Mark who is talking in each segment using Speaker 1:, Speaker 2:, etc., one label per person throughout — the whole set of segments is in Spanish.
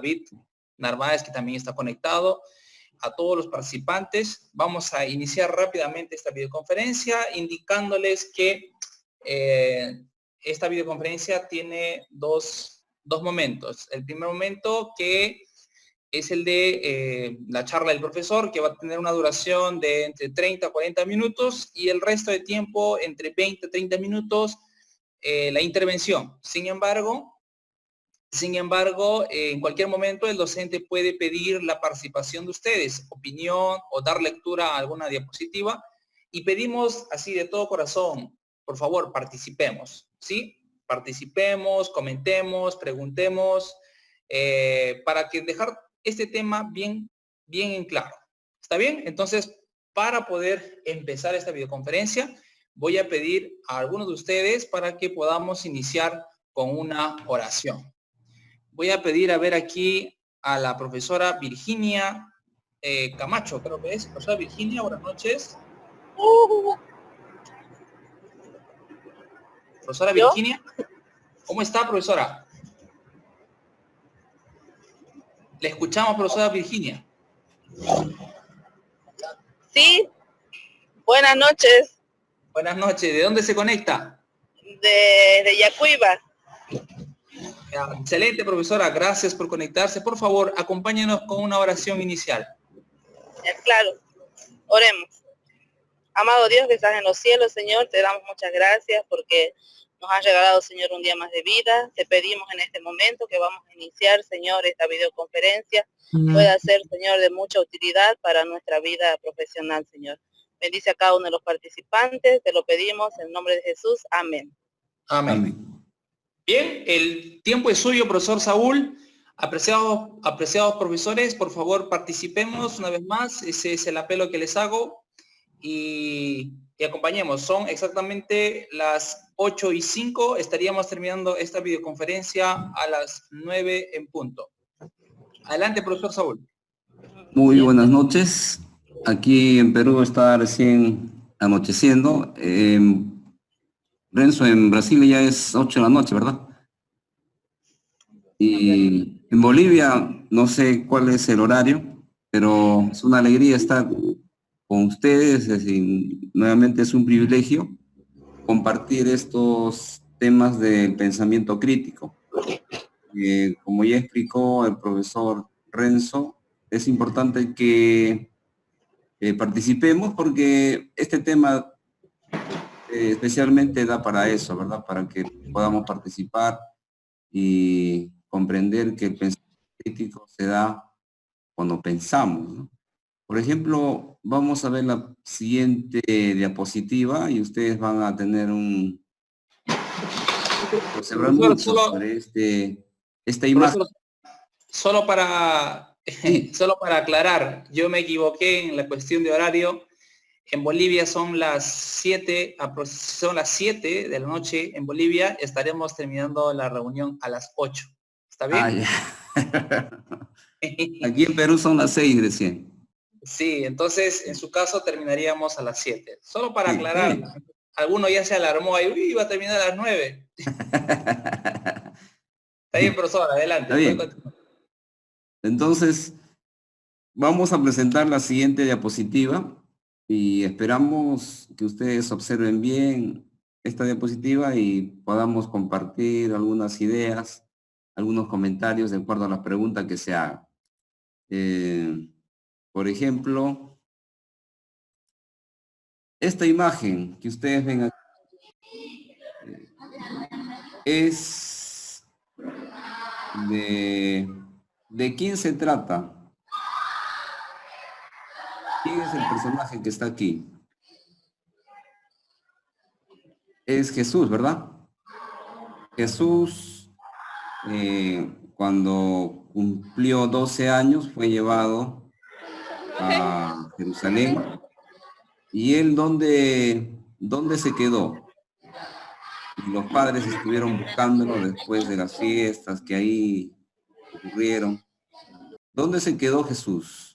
Speaker 1: David Narváez, que también está conectado, a todos los participantes. Vamos a iniciar rápidamente esta videoconferencia, indicándoles que esta videoconferencia tiene dos momentos. El primer momento, que es el de la charla del profesor, que va a tener una duración de entre 30 a 40 minutos, y el resto de tiempo, entre 20 a 30 minutos, la intervención. Sin embargo, en cualquier momento el docente puede pedir la participación de ustedes, opinión o dar lectura a alguna diapositiva, y pedimos así de todo corazón, por favor, participemos, ¿sí? Participemos, comentemos, preguntemos, para que dejar este tema bien en claro. ¿Está bien? Entonces, para poder empezar esta videoconferencia, voy a pedir a algunos de ustedes para que podamos iniciar con una oración. Voy a pedir a ver aquí a la profesora Virginia Camacho, creo que es. Profesora Virginia, buenas noches. Profesora Virginia, ¿cómo está, profesora? Le escuchamos, profesora Virginia.
Speaker 2: Sí, buenas noches.
Speaker 1: Buenas noches, ¿de dónde se conecta?
Speaker 2: De Yacuiba.
Speaker 1: Excelente, profesora, gracias por conectarse. Por favor, acompáñenos con una oración inicial.
Speaker 2: Claro, oremos. Amado Dios que estás en los cielos, Señor, te damos muchas gracias porque nos has regalado, Señor, un día más de vida. Te pedimos en este momento que vamos a iniciar, Señor, esta videoconferencia. Pueda ser, Señor, de mucha utilidad para nuestra vida profesional, Señor. Bendice a cada uno de los participantes, te lo pedimos en nombre de Jesús. Amén.
Speaker 1: Amén. Bien, el tiempo es suyo, profesor Saúl. Apreciados profesores, por favor participemos una vez más. Ese es el apelo que les hago. Y acompañemos. Son exactamente las 8:05. Estaríamos terminando esta videoconferencia a las 9 en punto. Adelante, profesor Saúl.
Speaker 3: Muy buenas noches. Aquí en Perú está recién anocheciendo. Renzo, en Brasil ya es 8 de la noche, ¿verdad? Y en Bolivia no sé cuál es el horario, pero es una alegría estar con ustedes. Es decir, nuevamente es un privilegio compartir estos temas del pensamiento crítico. Como ya explicó el profesor Renzo, es importante que participemos porque este tema especialmente da para eso, ¿verdad? Para que podamos participar y comprender que el pensamiento crítico se da cuando pensamos, ¿no? Por ejemplo, vamos a ver la siguiente diapositiva y ustedes van a tener observar mucho sobre esta imagen.
Speaker 1: Solo para aclarar, yo me equivoqué en la cuestión de horario. En Bolivia son las 7 de la noche en Bolivia. Estaremos terminando la reunión a las 8. ¿Está bien?
Speaker 3: Aquí en Perú son las 6 recién.
Speaker 1: Sí, entonces en su caso terminaríamos a las 7. Solo para aclarar, alguno ya se alarmó ahí, uy, va a terminar a las 9. Está bien, profesor, adelante.
Speaker 3: Está bien. Entonces, vamos a presentar la siguiente diapositiva y esperamos que ustedes observen bien esta diapositiva y podamos compartir algunas ideas, algunos comentarios de acuerdo a la pregunta que se haga. Por ejemplo, esta imagen que ustedes ven aquí es ¿de quién se trata? ¿Quién es el personaje que está aquí? Es Jesús, ¿verdad? Jesús, cuando cumplió 12 años, fue llevado a Jerusalén. ¿Y él dónde se quedó? Y los padres estuvieron buscándolo después de las fiestas que ahí ocurrieron. ¿Dónde se quedó Jesús?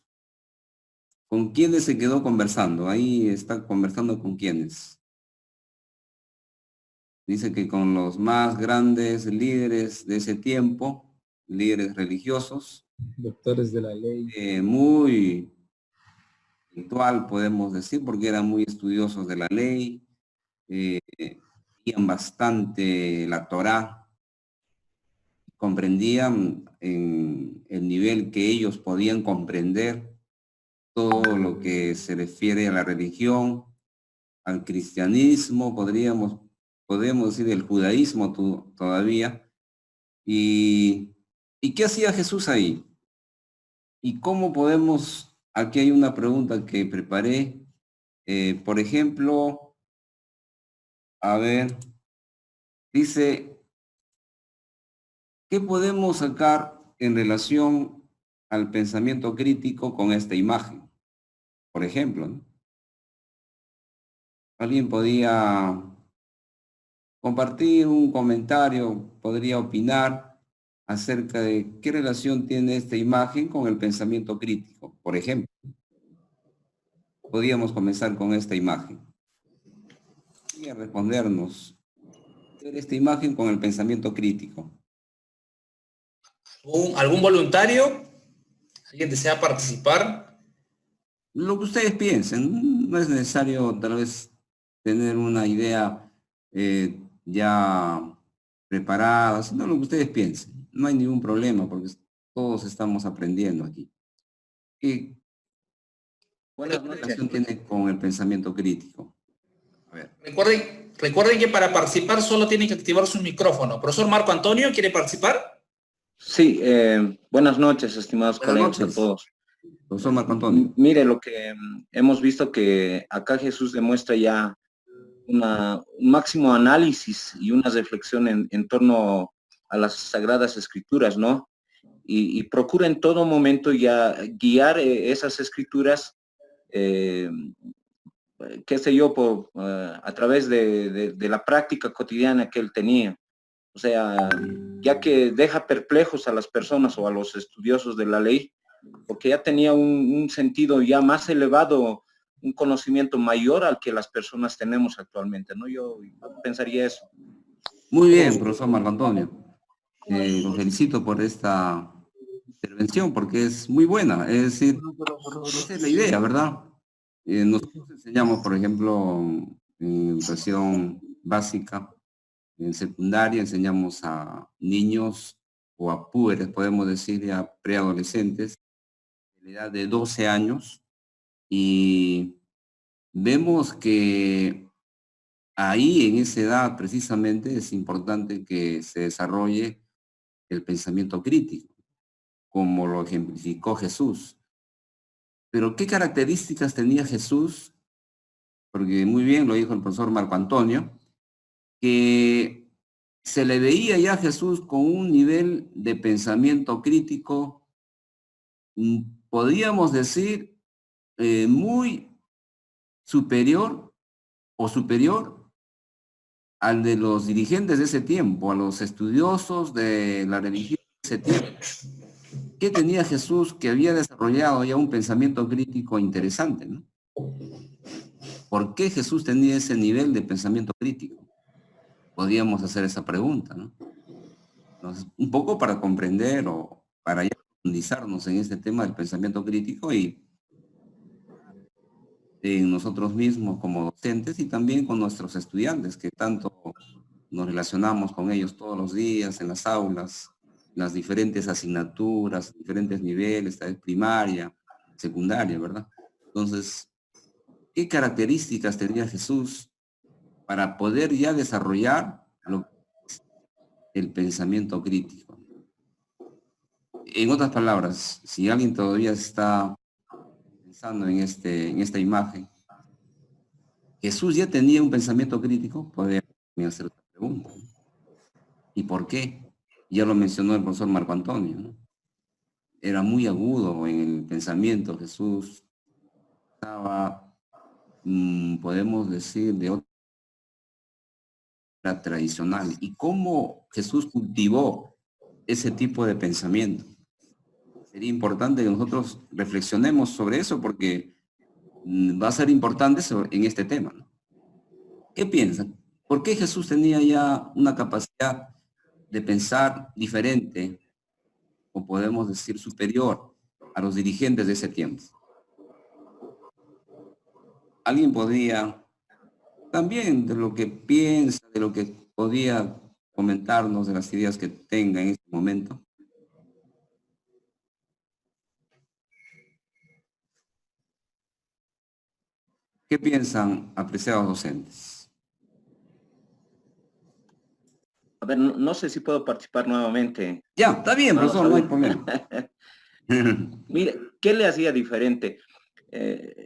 Speaker 3: ¿Con quiénes se quedó conversando? Ahí está conversando con quiénes. Dice que con los más grandes líderes de ese tiempo líderes religiosos,
Speaker 4: Doctores de la ley.
Speaker 3: muy intelectual, podemos decir, porque eran muy estudiosos de la ley, leían bastante la Torá, comprendían en el nivel que ellos podían comprender todo lo que se refiere a la religión, al cristianismo, podríamos decir el judaísmo todavía. ¿Y qué hacía Jesús ahí? ¿Y cómo podemos? Aquí hay una pregunta que preparé. Por ejemplo, a ver, dice, ¿qué podemos sacar en relación al pensamiento crítico con esta imagen? Por ejemplo, ¿no? Alguien podía compartir un comentario, podría opinar acerca de qué relación tiene esta imagen con el pensamiento crítico. Por ejemplo, podríamos comenzar con esta imagen. Y a respondernos esta imagen con el pensamiento crítico.
Speaker 1: ¿Algún voluntario? ¿Alguien desea participar?
Speaker 3: Lo que ustedes piensen, no es necesario tal vez tener una idea ya preparada, sino lo que ustedes piensen. No hay ningún problema porque todos estamos aprendiendo aquí. ¿Qué relación tiene con el pensamiento crítico? A ver.
Speaker 1: Recuerden que para participar solo tienen que activar su micrófono. Profesor Marco Antonio, ¿quiere participar?
Speaker 5: Sí, buenas noches, estimados colegas a todos.
Speaker 3: Profesor Marco Antonio.
Speaker 5: Mire, lo que hemos visto que acá Jesús demuestra ya un máximo análisis y una reflexión en torno a las Sagradas Escrituras, ¿no? Y procura en todo momento ya guiar esas escrituras, qué sé yo, a través de la práctica cotidiana que él tenía. O sea, ya que deja perplejos a las personas o a los estudiosos de la ley, porque ya tenía un sentido ya más elevado, un conocimiento mayor al que las personas tenemos actualmente, ¿no? Yo pensaría eso.
Speaker 3: Muy bien, profesor Marco Antonio. Lo felicito por esta intervención porque es muy buena. Es decir, esa es la idea, ¿verdad? Nosotros enseñamos, por ejemplo, en educación básica, en secundaria enseñamos a niños o a púberes, podemos decir, ya preadolescentes, de la edad de 12 años, y vemos que ahí en esa edad precisamente es importante que se desarrolle el pensamiento crítico, como lo ejemplificó Jesús. Pero ¿qué características tenía Jesús? Porque muy bien lo dijo el profesor Marco Antonio, que se le veía ya a Jesús con un nivel de pensamiento crítico, podríamos decir, muy superior o superior al de los dirigentes de ese tiempo, a los estudiosos de la religión de ese tiempo. ¿Qué tenía Jesús que había desarrollado ya un pensamiento crítico interesante, ¿no? ¿Por qué Jesús tenía ese nivel de pensamiento crítico? Podríamos hacer esa pregunta, ¿no? Entonces, un poco para comprender o para ya profundizarnos en este tema del pensamiento crítico y en nosotros mismos como docentes y también con nuestros estudiantes, que tanto nos relacionamos con ellos todos los días en las aulas, las diferentes asignaturas, diferentes niveles, tal vez primaria, secundaria, ¿verdad? Entonces, ¿qué características tenía Jesús para poder ya desarrollar el pensamiento crítico? En otras palabras, si alguien todavía está pensando en esta imagen, Jesús ya tenía un pensamiento crítico, podría hacer otra pregunta, ¿no? ¿Y por qué? Ya lo mencionó el profesor Marco Antonio, ¿no? Era muy agudo en el pensamiento. Jesús estaba, podemos decir, de otra tradicional. ¿Y cómo Jesús cultivó ese tipo de pensamiento? Sería importante que nosotros reflexionemos sobre eso porque va a ser importante en este tema, ¿no? ¿Qué piensan? ¿Por qué Jesús tenía ya una capacidad de pensar diferente o podemos decir superior a los dirigentes de ese tiempo. Alguien podría, también de lo que piensa, de lo que podía comentarnos, de las ideas que tenga en este momento. ¿Qué piensan, apreciados docentes?
Speaker 5: A ver, no sé si puedo participar nuevamente.
Speaker 3: Ya, está bien, profesor, no hay problema.
Speaker 5: Mire, ¿qué le hacía diferente?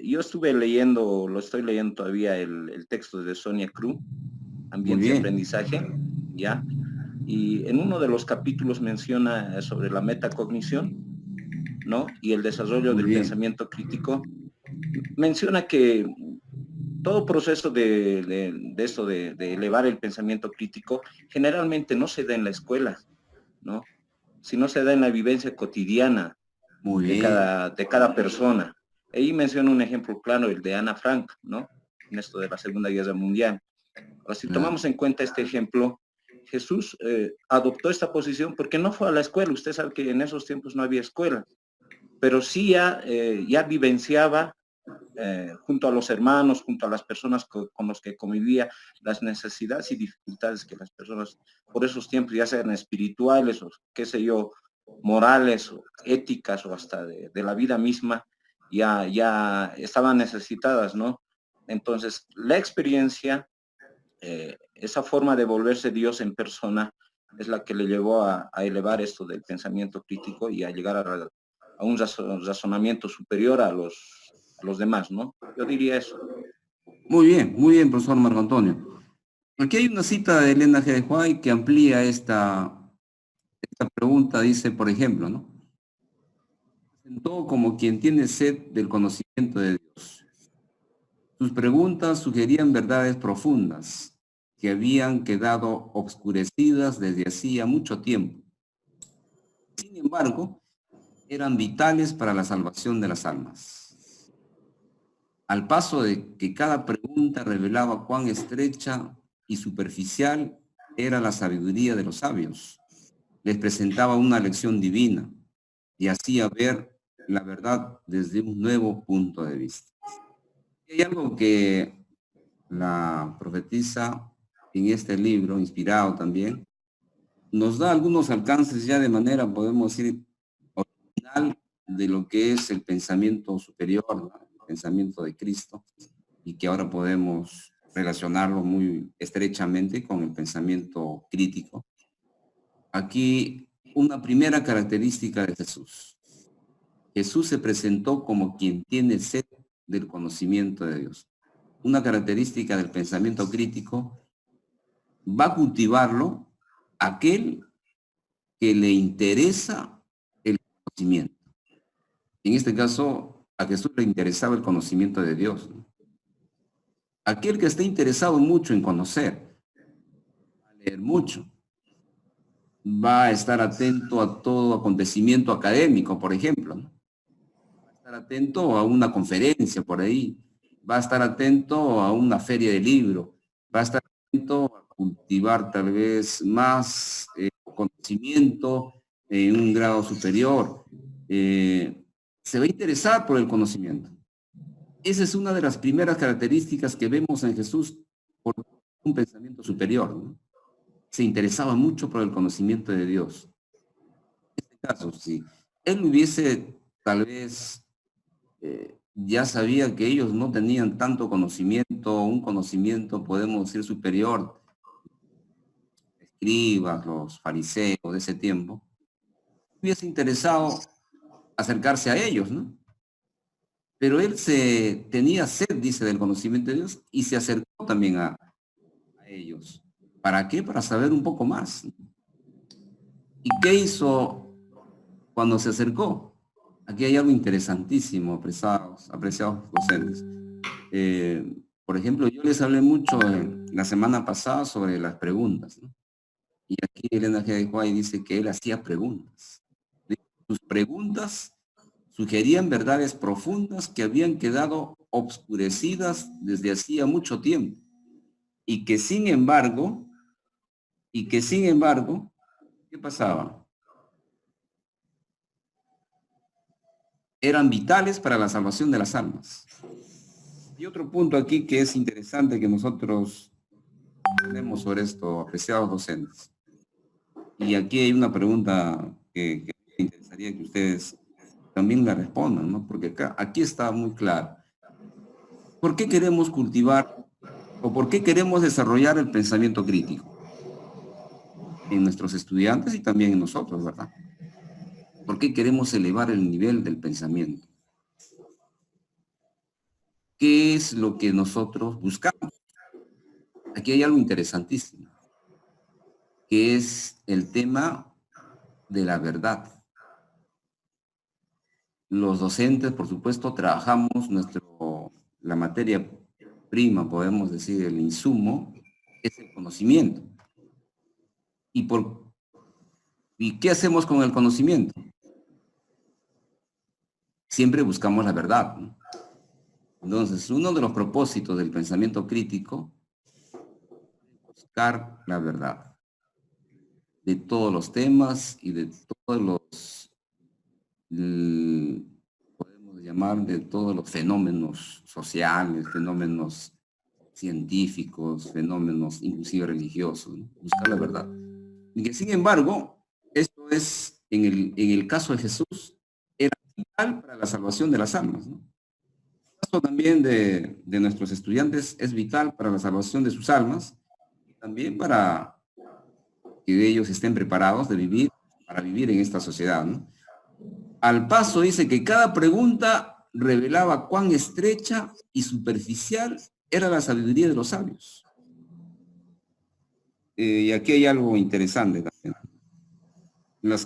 Speaker 5: Yo estuve leyendo, lo estoy leyendo todavía, el texto de Sonia Cruz, Ambiente y Aprendizaje, ¿ya? Y en uno de los capítulos menciona sobre la metacognición, ¿no? Y el desarrollo del pensamiento crítico. Menciona que todo proceso de esto de elevar el pensamiento crítico generalmente no se da en la escuela, ¿no? Sino se da en la vivencia cotidiana de cada persona. Ahí menciona un ejemplo claro, el de Ana Frank, ¿no? En esto de la Segunda Guerra Mundial. Ahora, si tomamos en cuenta este ejemplo, Jesús adoptó esta posición porque no fue a la escuela. Usted sabe que en esos tiempos no había escuela, pero sí ya vivenciaba junto a los hermanos, junto a las personas con los que convivía, las necesidades y dificultades que las personas por esos tiempos, ya sean espirituales o qué sé yo, morales o éticas o hasta de la vida misma, ya estaban necesitadas, ¿no? Entonces, la experiencia, esa forma de volverse Dios en persona, es la que le llevó a elevar esto del pensamiento crítico y a llegar a un razonamiento superior a los demás, ¿no? Yo diría eso.
Speaker 3: Muy bien, profesor Marco Antonio. Aquí hay una cita de Elena G. de White que amplía esta pregunta, dice, por ejemplo, ¿no? Presentó como quien tiene sed del conocimiento de Dios. Sus preguntas sugerían verdades profundas que habían quedado obscurecidas desde hacía mucho tiempo. Sin embargo, eran vitales para la salvación de las almas. Al paso de que cada pregunta revelaba cuán estrecha y superficial era la sabiduría de los sabios, les presentaba una lección divina y hacía ver la verdad desde un nuevo punto de vista. Y hay algo que la profetisa en este libro, inspirado también, nos da algunos alcances ya de manera, podemos decir, original de lo que es el pensamiento superior, ¿no? El pensamiento de Cristo, y que ahora podemos relacionarlo muy estrechamente con el pensamiento crítico. Aquí una primera característica de Jesús. Jesús se presentó como quien tiene sed del conocimiento de Dios. Una característica del pensamiento crítico va a cultivarlo aquel que le interesa el conocimiento. En este caso, a Jesús le interesaba el conocimiento de Dios, ¿no? Aquel que esté interesado mucho en conocer, a leer mucho, va a estar atento a todo acontecimiento académico, por ejemplo, ¿no? Va a estar atento a una conferencia por ahí, va a estar atento a una feria de libro, va a estar atento a cultivar tal vez más conocimiento en un grado superior. Se va a interesar por el conocimiento. Esa es una de las primeras características que vemos en Jesús por un pensamiento superior, ¿no? Se interesaba mucho por el conocimiento de Dios. En este caso, si él hubiese tal vez ya sabía que ellos no tenían tanto conocimiento, un conocimiento, podemos decir, superior, escribas, los fariseos de ese tiempo, hubiese interesado acercarse a ellos, ¿no? Pero él tenía sed, dice, del conocimiento de Dios y se acercó también a ellos. ¿Para qué? Para saber un poco más. ¿Y qué hizo cuando se acercó? Aquí hay algo interesantísimo, apreciados docentes. Por ejemplo, yo les hablé mucho la semana pasada sobre las preguntas, ¿no? Y aquí Elena G. de White dice que él hacía preguntas. Sus preguntas sugerían verdades profundas que habían quedado obscurecidas desde hacía mucho tiempo y que sin embargo, ¿qué pasaba? eran vitales para la salvación de las almas. Y otro punto aquí que es interesante que nosotros tenemos sobre esto, apreciados docentes. Y aquí hay una pregunta que me interesaría que ustedes también la respondan, ¿no? Porque aquí está muy claro. ¿Por qué queremos cultivar o por qué queremos desarrollar el pensamiento crítico? En nuestros estudiantes y también en nosotros, ¿verdad? ¿Por qué queremos elevar el nivel del pensamiento? ¿Qué es lo que nosotros buscamos? Aquí hay algo interesantísimo, que es el tema de la verdad. Los docentes, por supuesto, trabajamos la materia prima, podemos decir, el insumo, es el conocimiento. ¿Y qué hacemos con el conocimiento? Siempre buscamos la verdad, ¿no? Entonces, uno de los propósitos del pensamiento crítico es buscar la verdad de todos los temas y de todos los, podemos llamar, de todos los fenómenos sociales, fenómenos científicos, fenómenos inclusive religiosos, ¿no? Buscar la verdad. Y que, sin embargo, esto es, en el caso de Jesús, era vital para la salvación de las almas, ¿no? El caso también de nuestros estudiantes es vital para la salvación de sus almas y también para que ellos estén preparados para vivir en esta sociedad, ¿no? Al paso dice que cada pregunta revelaba cuán estrecha y superficial era la sabiduría de los sabios. Y aquí hay algo interesante también.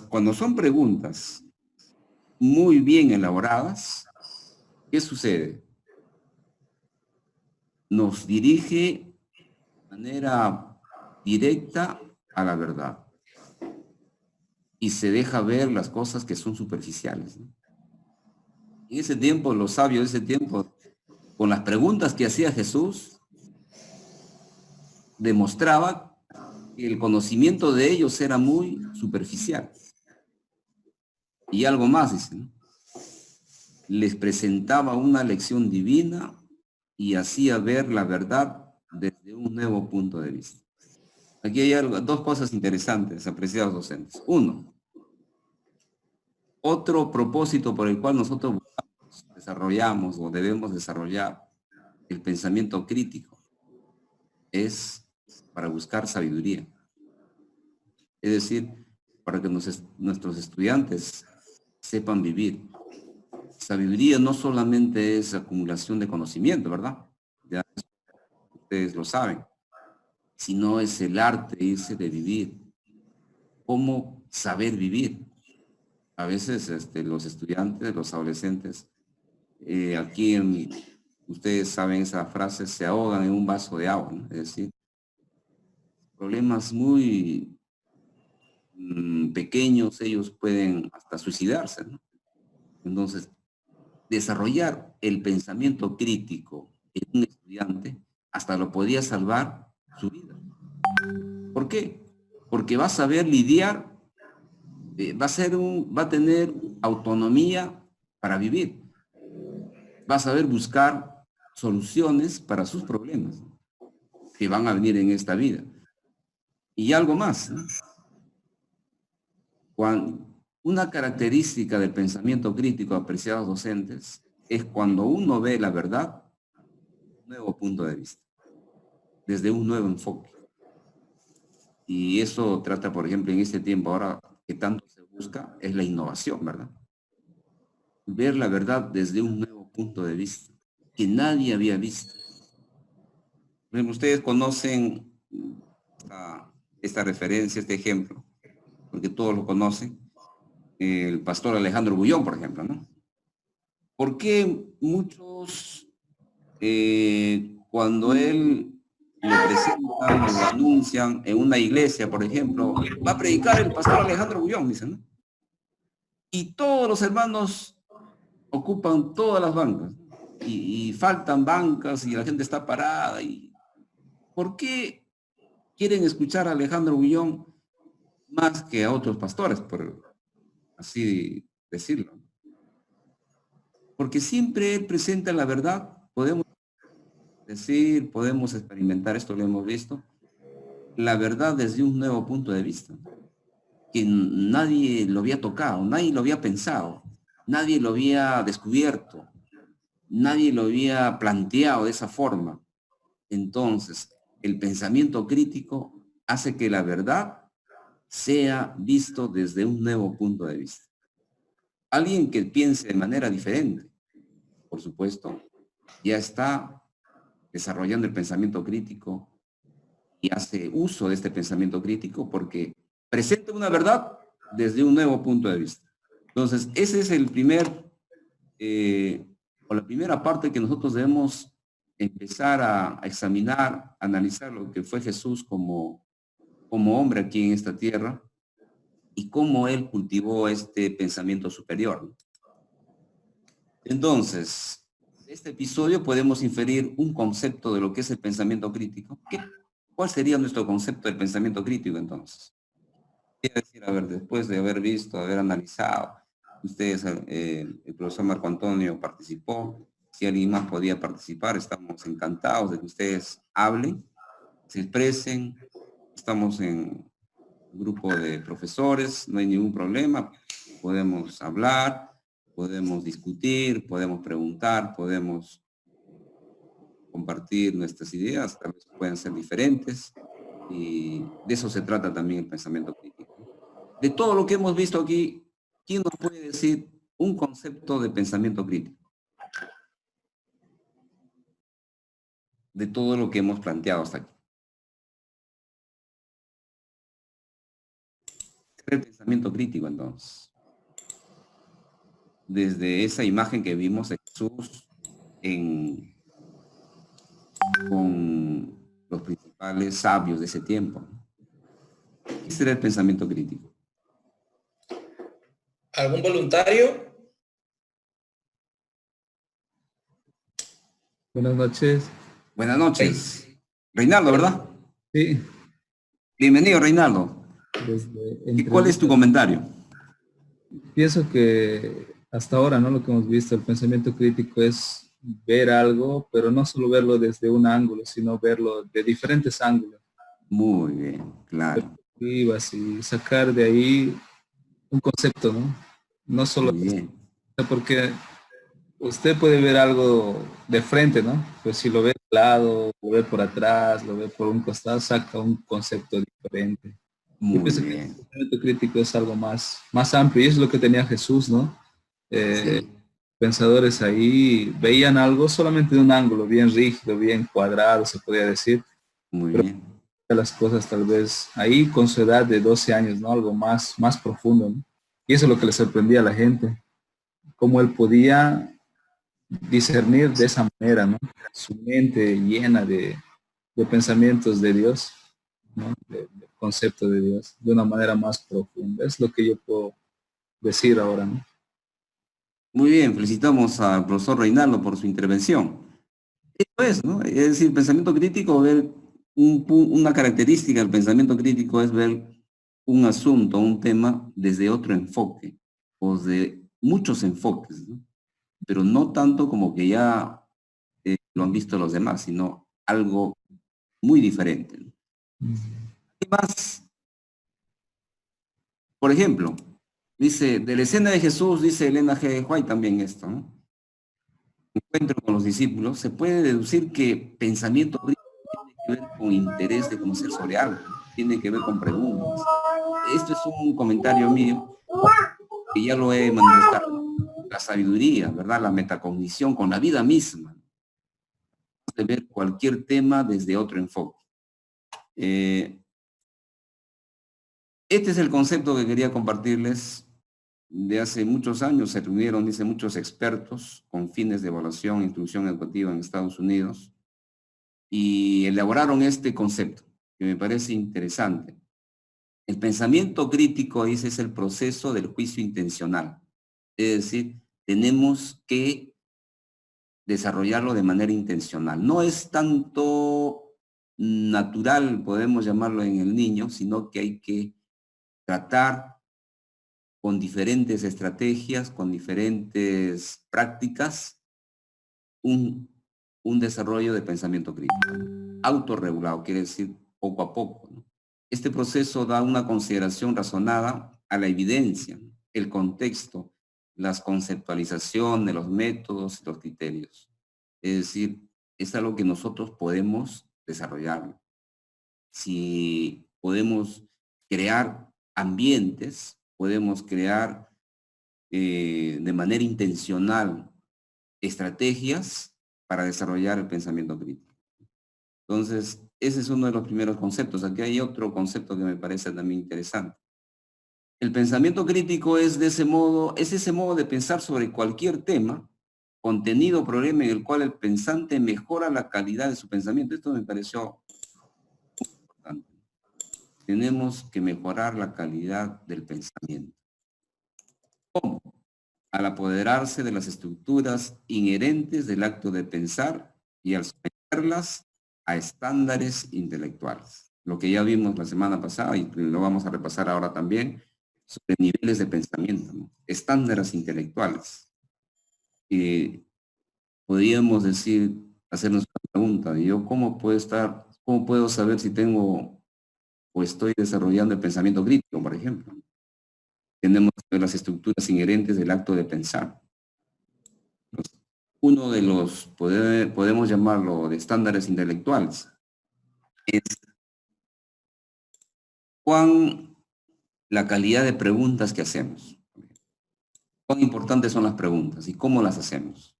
Speaker 3: Cuando son preguntas muy bien elaboradas, ¿qué sucede? Nos dirige de manera directa a la verdad. Y se deja ver las cosas que son superficiales, ¿no? En ese tiempo, los sabios de ese tiempo, con las preguntas que hacía Jesús, demostraba que el conocimiento de ellos era muy superficial. Y algo más, dice, ¿no? Les presentaba una lección divina y hacía ver la verdad desde un nuevo punto de vista. Aquí hay dos cosas interesantes, apreciados docentes. Uno, otro propósito por el cual nosotros desarrollamos o debemos desarrollar el pensamiento crítico es para buscar sabiduría. Es decir, para que nuestros estudiantes sepan vivir. Sabiduría no solamente es acumulación de conocimiento, ¿verdad? Ya ustedes lo saben, sino es el arte ese de vivir. ¿Cómo saber vivir? A veces los estudiantes, los adolescentes, ustedes saben esa frase, se ahogan en un vaso de agua, ¿no? Es decir, problemas muy pequeños, ellos pueden hasta suicidarse, ¿no? Entonces, desarrollar el pensamiento crítico en un estudiante hasta lo podría salvar su vida. ¿Por qué? Porque va a saber lidiar, va a tener autonomía para vivir, va a saber buscar soluciones para sus problemas que van a venir en esta vida. Y algo más, ¿no? Una característica del pensamiento crítico, apreciados docentes, es cuando uno ve la verdad desde un nuevo punto de vista, desde un nuevo enfoque. Y eso trata, por ejemplo, en este tiempo ahora que tanto se busca, es la innovación, ¿verdad? Ver la verdad desde un nuevo punto de vista, que nadie había visto. Por ejemplo, ustedes conocen esta referencia, este ejemplo, porque todos lo conocen, el pastor Alejandro Bullón, por ejemplo, ¿no? ¿Por qué muchos, cuando él lo presentan, lo anuncian en una iglesia, por ejemplo, va a predicar el pastor Alejandro Bullón, dicen, ¿no? Y todos los hermanos ocupan todas las bancas, y faltan bancas y la gente está parada. ¿Por qué quieren escuchar a Alejandro Bullón más que a otros pastores, por así decirlo? porque siempre él presenta la verdad. Podemos decir, podemos experimentar, esto lo hemos visto, la verdad desde un nuevo punto de vista, que nadie lo había tocado, nadie lo había pensado, nadie lo había descubierto, nadie lo había planteado de esa forma. Entonces, el pensamiento crítico hace que la verdad sea visto desde un nuevo punto de vista. Alguien que piense de manera diferente, por supuesto, ya está desarrollando el pensamiento crítico y hace uso de este pensamiento crítico porque presenta una verdad desde un nuevo punto de vista. Entonces, ese es el primer, o la primera parte que nosotros debemos empezar a examinar, analizar lo que fue Jesús como hombre aquí en esta tierra y cómo él cultivó este pensamiento superior. Entonces, de este episodio podemos inferir un concepto de lo que es el pensamiento crítico. ¿Cuál sería nuestro concepto del pensamiento crítico entonces? Quiero decir, a ver, después de haber visto, haber analizado, ustedes, el profesor Marco Antonio participó, si alguien más podía participar, estamos encantados de que ustedes hablen, se expresen, estamos en un grupo de profesores, no hay ningún problema, podemos hablar, podemos discutir, podemos preguntar, podemos compartir nuestras ideas, tal vez pueden ser diferentes, y de eso se trata también el pensamiento crítico. De todo lo que hemos visto aquí, ¿quién nos puede decir un concepto de pensamiento crítico? De todo lo que hemos planteado hasta aquí. El pensamiento crítico, entonces. Desde esa imagen que vimos de Jesús con los principales sabios de ese tiempo. ¿Qué será el pensamiento crítico?
Speaker 1: ¿Algún voluntario?
Speaker 4: Buenas noches.
Speaker 3: Buenas noches. Reinaldo, ¿verdad?
Speaker 4: Sí.
Speaker 3: Bienvenido, Reinaldo. ¿Y cuál es tu comentario?
Speaker 4: Pienso que hasta ahora, ¿no? Lo que hemos visto, el pensamiento crítico es ver algo, pero no solo verlo desde un ángulo, sino verlo de diferentes ángulos.
Speaker 3: Muy bien, claro.
Speaker 4: Y sacar de ahí un concepto, ¿no? No solo
Speaker 3: muy bien.
Speaker 4: Porque usted puede ver algo de frente, ¿no? Pues si lo ve de lado, lo ve por atrás, lo ve por un costado, saca un concepto diferente.
Speaker 3: Muy bien.
Speaker 4: El pensamiento crítico es algo más amplio y es lo que tenía Jesús, ¿no?
Speaker 3: Sí.
Speaker 4: Pensadores ahí veían algo solamente de un ángulo, bien rígido, bien cuadrado, se podría decir.
Speaker 3: Muy bien.
Speaker 4: Las cosas tal vez ahí con su edad de 12 años, ¿no? Algo más profundo, ¿no? Y eso es lo que le sorprendía a la gente, cómo él podía discernir de esa manera, ¿no? Su mente llena de pensamientos de Dios, ¿no? Del concepto de Dios, de una manera más profunda. Es lo que yo puedo decir ahora, ¿no?
Speaker 3: Muy bien, felicitamos al profesor Reinaldo por su intervención. Eso es, ¿no? Es decir, pensamiento crítico, ver una característica del pensamiento crítico es ver un asunto, un tema desde otro enfoque, o de muchos enfoques, ¿no? Pero no tanto como que ya lo han visto los demás, sino algo muy diferente, ¿no? ¿Qué más? Por ejemplo, dice, de la escena de Jesús, dice Elena G. White también esto, ¿no? Encuentro con los discípulos, se puede deducir que pensamiento crítico tiene que ver con interés de conocer sobre algo, ¿no? Tiene que ver con preguntas. Esto es un comentario mío, que ya lo he manifestado. La sabiduría, ¿verdad? La metacognición con la vida misma. De ver cualquier tema desde otro enfoque. Este es el concepto que quería compartirles. De hace muchos años se reunieron, dice, muchos expertos con fines de evaluación e instrucción educativa en Estados Unidos y elaboraron este concepto, que me parece interesante. El pensamiento crítico, dice, es el proceso del juicio intencional. Es decir, tenemos que desarrollarlo de manera intencional. No es tanto natural, podemos llamarlo en el niño, sino que hay que tratar con diferentes estrategias, con diferentes prácticas, un desarrollo de pensamiento crítico. Autorregulado, quiere decir poco a poco, ¿no? Este proceso da una consideración razonada a la evidencia, el contexto, las conceptualizaciones, los métodos y los criterios. Es decir, es algo que nosotros podemos desarrollar. Si podemos crear ambientes, podemos crear de manera intencional estrategias para desarrollar el pensamiento crítico. Entonces, ese es uno de los primeros conceptos. Aquí hay otro concepto que me parece también interesante. El pensamiento crítico es ese modo de pensar sobre cualquier tema, contenido o problema en el cual el pensante mejora la calidad de su pensamiento. Esto me pareció muy importante. Tenemos que mejorar la calidad del pensamiento. ¿Cómo? Al apoderarse de las estructuras inherentes del acto de pensar y al someterlas a estándares intelectuales. Lo que ya vimos la semana pasada y lo vamos a repasar ahora también, sobre niveles de pensamiento, ¿no? Estándares intelectuales. Podríamos decir, hacernos una pregunta, yo cómo puedo saber si tengo o estoy desarrollando el pensamiento crítico, por ejemplo? Tenemos las estructuras inherentes del acto de pensar. Uno de los, podemos llamarlo de estándares intelectuales, es la calidad de preguntas que hacemos. Cuán importantes son las preguntas y cómo las hacemos.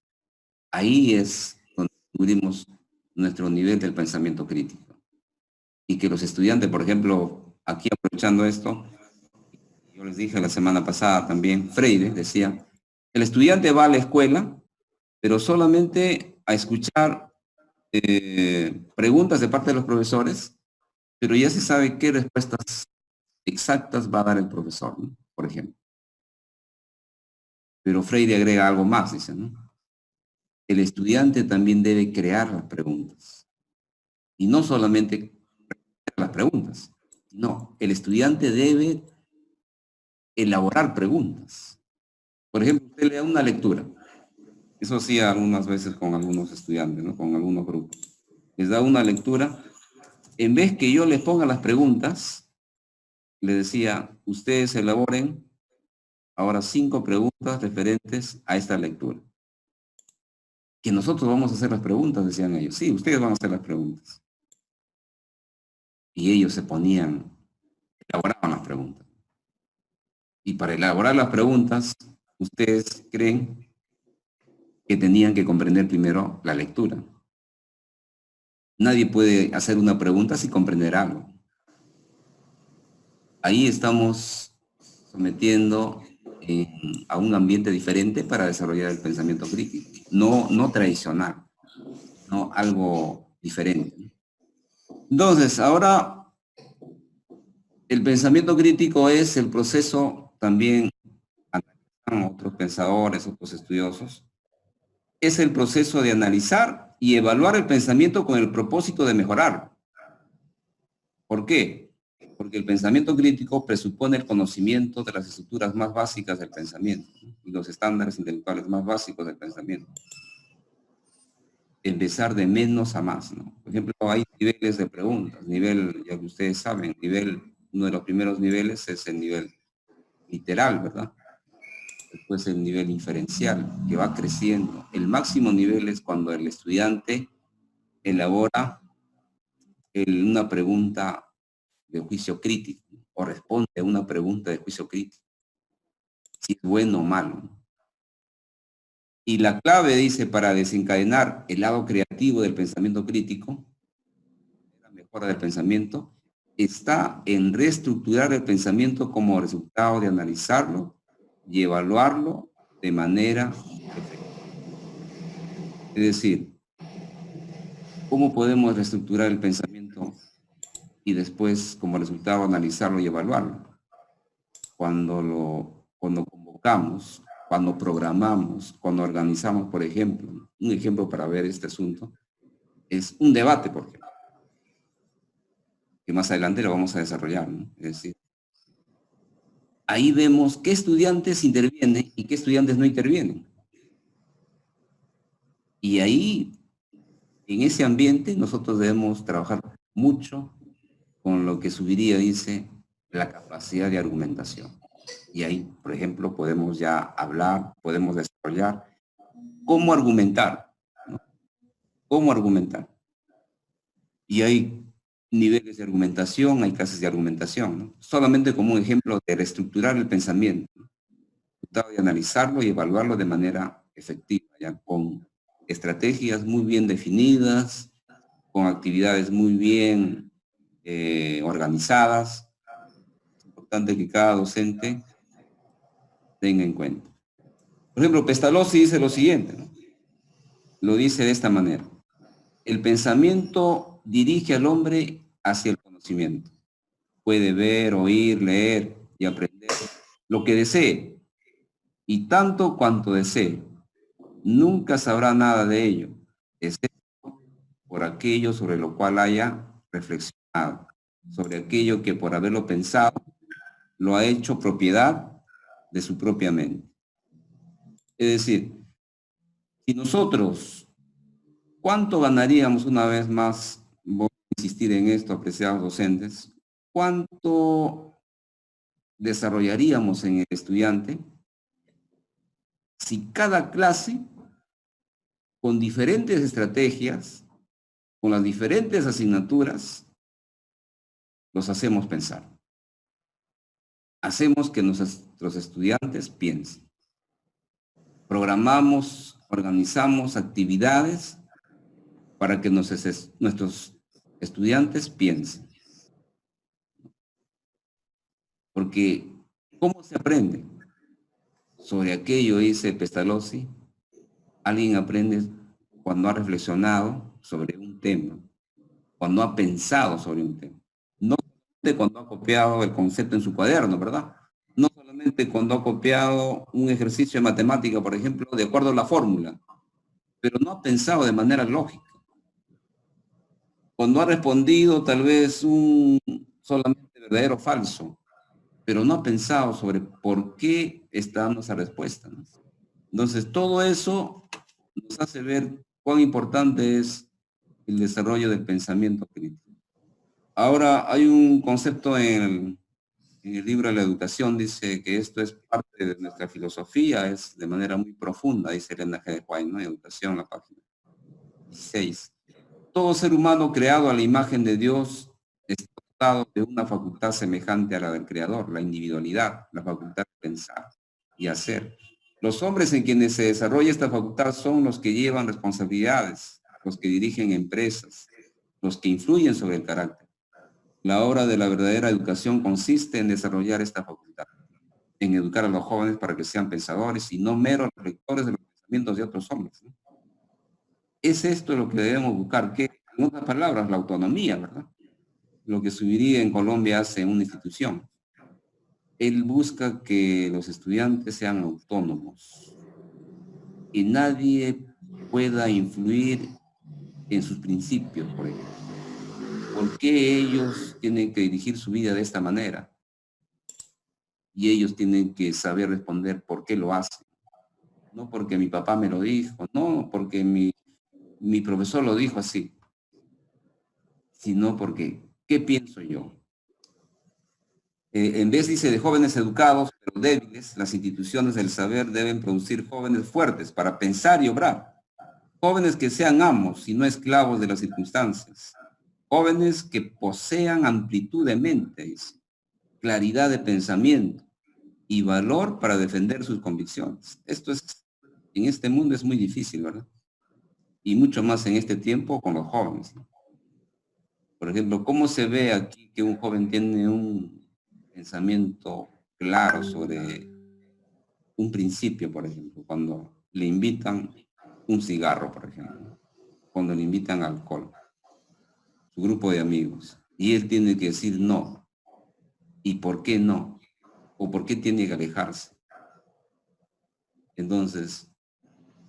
Speaker 3: Ahí es donde descubrimos nuestro nivel del pensamiento crítico. Y que los estudiantes, por ejemplo, aquí aprovechando esto, yo les dije la semana pasada también, Freire decía, el estudiante va a la escuela, pero solamente a escuchar preguntas de parte de los profesores, pero ya se sabe qué respuestas exactas va a dar el profesor, ¿no? Por ejemplo. Pero Freire agrega algo más, dice, ¿no? El estudiante también debe crear las preguntas. Y no solamente las preguntas, no, el estudiante debe elaborar preguntas. Por ejemplo, usted le da una lectura. Eso sí, algunas veces con algunos estudiantes, ¿no? Con algunos grupos. Les da una lectura. En vez que yo les ponga las preguntas, le decía, ustedes elaboren ahora 5 preguntas referentes a esta lectura. Que nosotros vamos a hacer las preguntas, decían ellos. Sí, ustedes van a hacer las preguntas. Y ellos se elaboraban las preguntas. Y para elaborar las preguntas, ustedes creen que tenían que comprender primero la lectura. Nadie puede hacer una pregunta sin comprender algo. Ahí estamos sometiendo a un ambiente diferente para desarrollar el pensamiento crítico. No tradicional, no algo diferente. Entonces, ahora, el pensamiento crítico es el proceso también, analizan otros pensadores, otros estudiosos, es el proceso de analizar y evaluar el pensamiento con el propósito de mejorarlo. ¿Por qué? Porque el pensamiento crítico presupone el conocimiento de las estructuras más básicas del pensamiento, ¿no? Y los estándares intelectuales más básicos del pensamiento. Empezar de menos a más, ¿no? Por ejemplo, hay niveles de preguntas. Ya que ustedes saben, uno de los primeros niveles es el nivel literal, ¿verdad? Después el nivel inferencial, que va creciendo. El máximo nivel es cuando el estudiante elabora una pregunta de juicio crítico, o responde a una pregunta de juicio crítico, si es bueno o malo. Y la clave, dice, para desencadenar el lado creativo del pensamiento crítico, la mejora del pensamiento, está en reestructurar el pensamiento como resultado de analizarlo y evaluarlo de manera efectiva. Es decir, ¿cómo podemos reestructurar el pensamiento y después, como resultado, analizarlo y evaluarlo? Cuando convocamos, cuando programamos, cuando organizamos, por ejemplo, un ejemplo para ver este asunto, es un debate, por ejemplo, que más adelante lo vamos a desarrollar, ¿no? Es decir, ahí vemos qué estudiantes intervienen y qué estudiantes no intervienen. Y ahí, en ese ambiente, nosotros debemos trabajar mucho con lo que Subiría dice, la capacidad de argumentación. Y ahí, por ejemplo, podemos ya hablar, podemos desarrollar cómo argumentar, ¿no? Cómo argumentar. Y hay niveles de argumentación, hay clases de argumentación, ¿no? Solamente como un ejemplo de reestructurar el pensamiento, ¿no? Tratar de analizarlo y evaluarlo de manera efectiva, ya con estrategias muy bien definidas, con actividades muy bien organizadas. Es importante que cada docente tenga en cuenta. Por ejemplo, Pestalozzi dice lo siguiente, ¿no? Lo dice de esta manera: el pensamiento dirige al hombre hacia el conocimiento. Puede ver, oír, leer y aprender lo que desee, y tanto cuanto desee. Nunca sabrá nada de ello, excepto por aquello sobre lo cual haya reflexionado, sobre aquello que por haberlo pensado lo ha hecho propiedad de su propia mente. Es decir, si nosotros, ¿cuánto ganaríamos una vez más? Voy a insistir en esto, apreciados docentes. ¿Cuánto desarrollaríamos en el estudiante si cada clase, con diferentes estrategias, con las diferentes asignaturas, los hacemos pensar? Hacemos que nuestros estudiantes piensen. Programamos, organizamos actividades para que nuestros estudiantes piensen. Porque, ¿cómo se aprende? Sobre aquello, dice Pestalozzi, alguien aprende cuando ha reflexionado sobre un tema, cuando ha pensado sobre un tema. No solamente cuando ha copiado el concepto en su cuaderno, ¿verdad? No solamente cuando ha copiado un ejercicio de matemática, por ejemplo, de acuerdo a la fórmula, pero no ha pensado de manera lógica. Cuando ha respondido tal vez un solamente verdadero o falso, pero no ha pensado sobre por qué está dando esa respuesta, ¿no? Entonces, todo eso nos hace ver cuán importante es el desarrollo del pensamiento crítico. Ahora, hay un concepto en el libro de la educación, dice que esto es parte de nuestra filosofía, es de manera muy profunda, dice Elena G. de White, ¿no? Educación, la página 16. Todo ser humano creado a la imagen de Dios está dotado de una facultad semejante a la del Creador, la individualidad, la facultad de pensar y hacer. Los hombres en quienes se desarrolla esta facultad son los que llevan responsabilidades, los que dirigen empresas, los que influyen sobre el carácter. La obra de la verdadera educación consiste en desarrollar esta facultad, en educar a los jóvenes para que sean pensadores y no meros lectores de los pensamientos de otros hombres, ¿no? Es esto lo que debemos buscar, que en otras palabras, la autonomía, ¿verdad? Lo que Subiría en Colombia hace en una institución. Él busca que los estudiantes sean autónomos y nadie pueda influir en sus principios, por ejemplo. ¿Por qué ellos tienen que dirigir su vida de esta manera? Y ellos tienen que saber responder por qué lo hacen. No porque mi papá me lo dijo, no porque mi profesor lo dijo así, sino porque, ¿qué pienso yo? En vez, dice, de jóvenes educados pero débiles, las instituciones del saber deben producir jóvenes fuertes para pensar y obrar. Jóvenes que sean amos y no esclavos de las circunstancias. Jóvenes que posean amplitud de mente, dice, claridad de pensamiento y valor para defender sus convicciones. Esto es, en este mundo es muy difícil, ¿verdad? Y mucho más en este tiempo con los jóvenes, ¿no? Por ejemplo, ¿cómo se ve aquí que un joven tiene un pensamiento claro sobre un principio, por ejemplo, cuando le invitan un cigarro, por ejemplo, cuando le invitan alcohol, su grupo de amigos, y él tiene que decir no, y por qué no, o por qué tiene que alejarse? Entonces,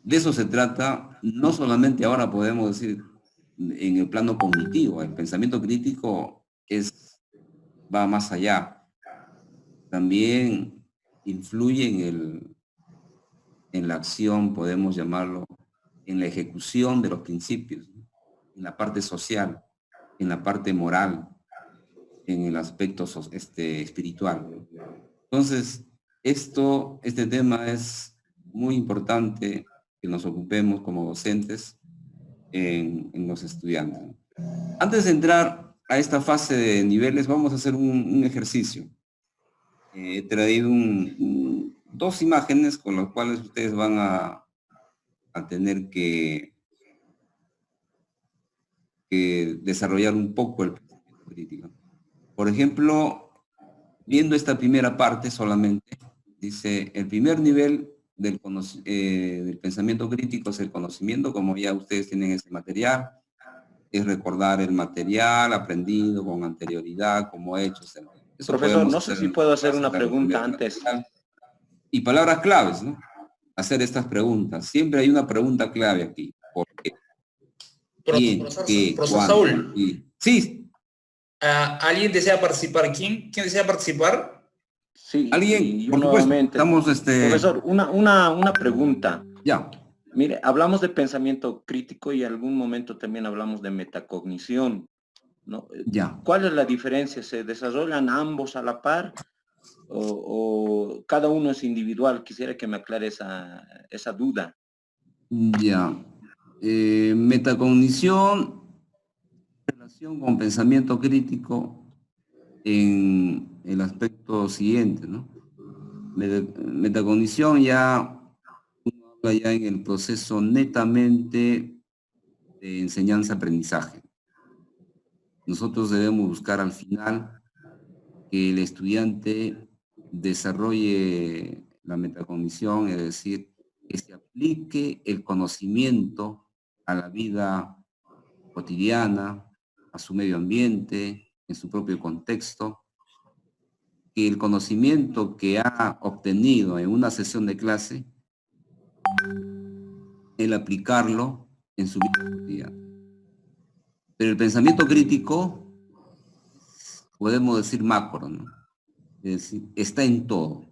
Speaker 3: de eso se trata. No solamente ahora podemos decir en el plano cognitivo, el pensamiento crítico va más allá. También influye en la acción, podemos llamarlo, en la ejecución de los principios, ¿no? En la parte social, en la parte moral, en el aspecto espiritual. Entonces, este tema es muy importante que nos ocupemos como docentes en los estudiantes. Antes de entrar a esta fase de niveles, vamos a hacer un ejercicio. He traído dos imágenes con las cuales ustedes van a tener que desarrollar un poco el pensamiento crítico. Por ejemplo, viendo esta primera parte solamente, dice, el primer nivel del pensamiento crítico es el conocimiento, como ya ustedes tienen ese material, es recordar el material aprendido con anterioridad, como hechos. Eso
Speaker 5: Profesor, no sé si puedo hacer una pregunta antes.
Speaker 3: Y palabras claves, ¿no? Hacer estas preguntas. Siempre hay una pregunta clave aquí. ¿Por qué? ¿Quién? ¿Qué?
Speaker 1: Profesor
Speaker 3: ¿Cuándo?
Speaker 1: Saúl.
Speaker 3: Sí.
Speaker 1: ¿Alguien desea participar? ¿Quién desea participar?
Speaker 5: Sí,
Speaker 3: ¿Alguien? Por supuesto. Estamos,
Speaker 5: Profesor, una pregunta.
Speaker 3: Ya.
Speaker 5: Mire, hablamos de pensamiento crítico y en algún momento también hablamos de metacognición, ¿no?
Speaker 3: Ya.
Speaker 5: ¿Cuál es la diferencia? ¿Se desarrollan ambos a la par o cada uno es individual? Quisiera que me aclare esa duda.
Speaker 3: Ya. Metacognición, relación con pensamiento crítico en el aspecto siguiente, ¿no? Metacognición ya en el proceso netamente de enseñanza-aprendizaje. Nosotros debemos buscar al final que el estudiante desarrolle la metacognición, es decir, que se aplique el conocimiento a la vida cotidiana, a su medio ambiente, en su propio contexto, que el conocimiento que ha obtenido en una sesión de clase, el aplicarlo en su vida cotidiana. Pero el pensamiento crítico, podemos decir macro, ¿no? Es decir, está en todo.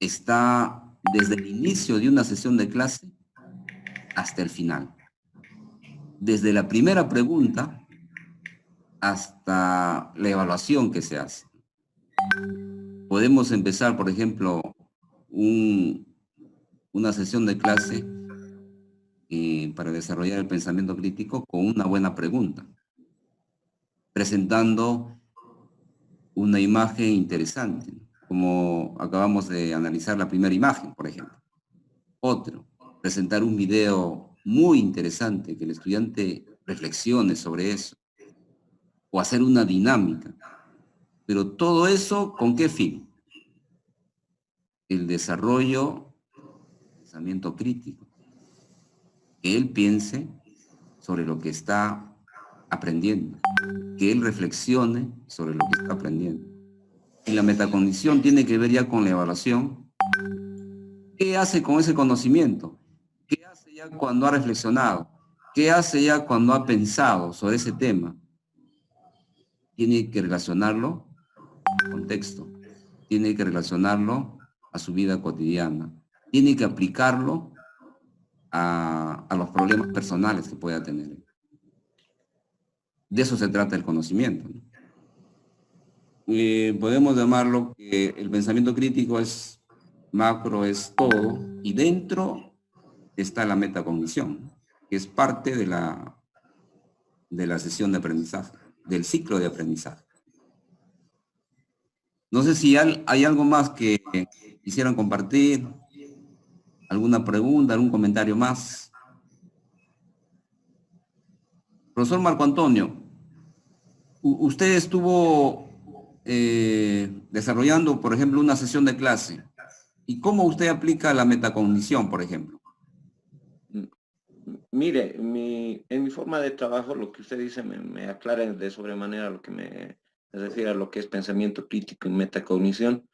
Speaker 3: Está desde el inicio de una sesión de clase hasta el final. Desde la primera pregunta hasta la evaluación que se hace. Podemos empezar, por ejemplo, una sesión de clase para desarrollar el pensamiento crítico con una buena pregunta, presentando una imagen interesante, como acabamos de analizar la primera imagen, por ejemplo. Otro, presentar un video muy interesante, que el estudiante reflexione sobre eso, o hacer una dinámica. Pero todo eso, ¿con qué fin? El desarrollo del pensamiento crítico. Que él piense sobre lo que está aprendiendo. Que él reflexione sobre lo que está aprendiendo. Y la metacognición tiene que ver ya con la evaluación. ¿Qué hace con ese conocimiento? ¿Qué hace ya cuando ha reflexionado? ¿Qué hace ya cuando ha pensado sobre ese tema? Tiene que relacionarlo al contexto. Tiene que relacionarlo a su vida cotidiana. Tiene que aplicarlo a los problemas personales que pueda tener. De eso se trata el conocimiento, ¿no? Podemos llamarlo que el pensamiento crítico es macro, es todo, y dentro está la metacognición, que es parte de la sesión de aprendizaje, del ciclo de aprendizaje. No sé si hay algo más que quisieran compartir, alguna pregunta, algún comentario más. Profesor Marco Antonio, usted estuvo desarrollando, por ejemplo, una sesión de clase. ¿Y cómo usted aplica la metacognición, por ejemplo?
Speaker 5: Mire, en mi forma de trabajo, lo que usted dice me aclara de sobremanera lo que me refiere a lo que es pensamiento crítico y metacognición.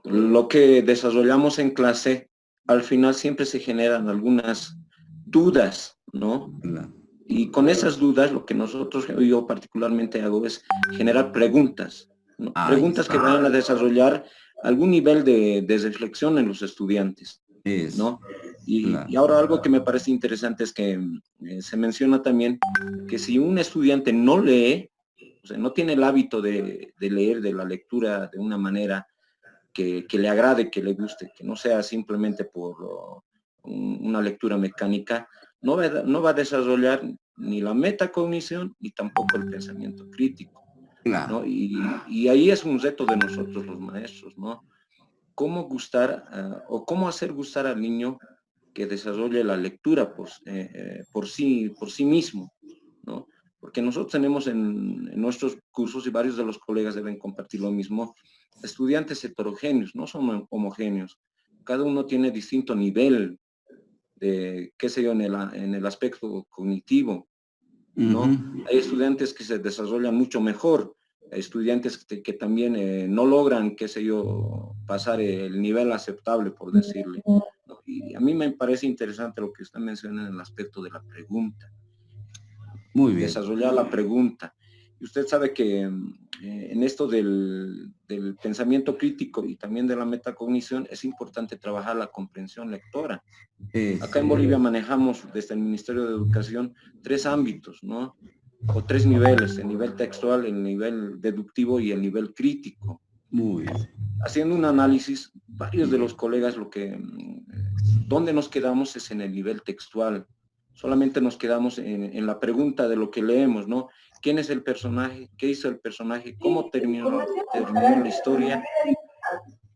Speaker 5: Lo que desarrollamos en clase, al final siempre se generan algunas dudas, ¿no? Y con esas dudas, lo que yo particularmente hago es generar preguntas, ¿no? Preguntas que van a desarrollar algún nivel de reflexión en los estudiantes, ¿no?
Speaker 3: Claro.
Speaker 5: Y ahora algo que me parece interesante es que se menciona también que si un estudiante no lee, o sea, no tiene el hábito de leer, de la lectura de una manera que le agrade, que le guste, que no sea simplemente por una lectura mecánica, no va a desarrollar ni la metacognición ni tampoco el pensamiento crítico,
Speaker 3: Claro.
Speaker 5: ¿no? Y ahí es un reto de nosotros los maestros, ¿no? Cómo gustar o cómo hacer gustar al niño que desarrolle la lectura por sí mismo, ¿no? Porque nosotros tenemos en nuestros cursos, y varios de los colegas deben compartir lo mismo, estudiantes heterogéneos, no son homogéneos. Cada uno tiene distinto nivel de, qué sé yo, en el aspecto cognitivo, ¿no? Hay estudiantes que se desarrollan mucho mejor, hay estudiantes que también no logran, qué sé yo, pasar el nivel aceptable, por decirle, ¿no? Y a mí me parece interesante lo que usted menciona en el aspecto de la pregunta.
Speaker 3: Muy bien.
Speaker 5: Desarrollar la pregunta. Y usted sabe que en esto del pensamiento crítico y también de la metacognición es importante trabajar la comprensión lectora. Acá en Bolivia manejamos desde el Ministerio de Educación 3 ámbitos, ¿no? O 3 niveles, el nivel textual, el nivel deductivo y el nivel crítico.
Speaker 3: Muy bien.
Speaker 5: Haciendo un análisis, varios de los colegas donde nos quedamos es en el nivel textual. Solamente nos quedamos en la pregunta de lo que leemos, ¿no? ¿Quién es el personaje? ¿Qué hizo el personaje? ¿Cómo terminó la historia?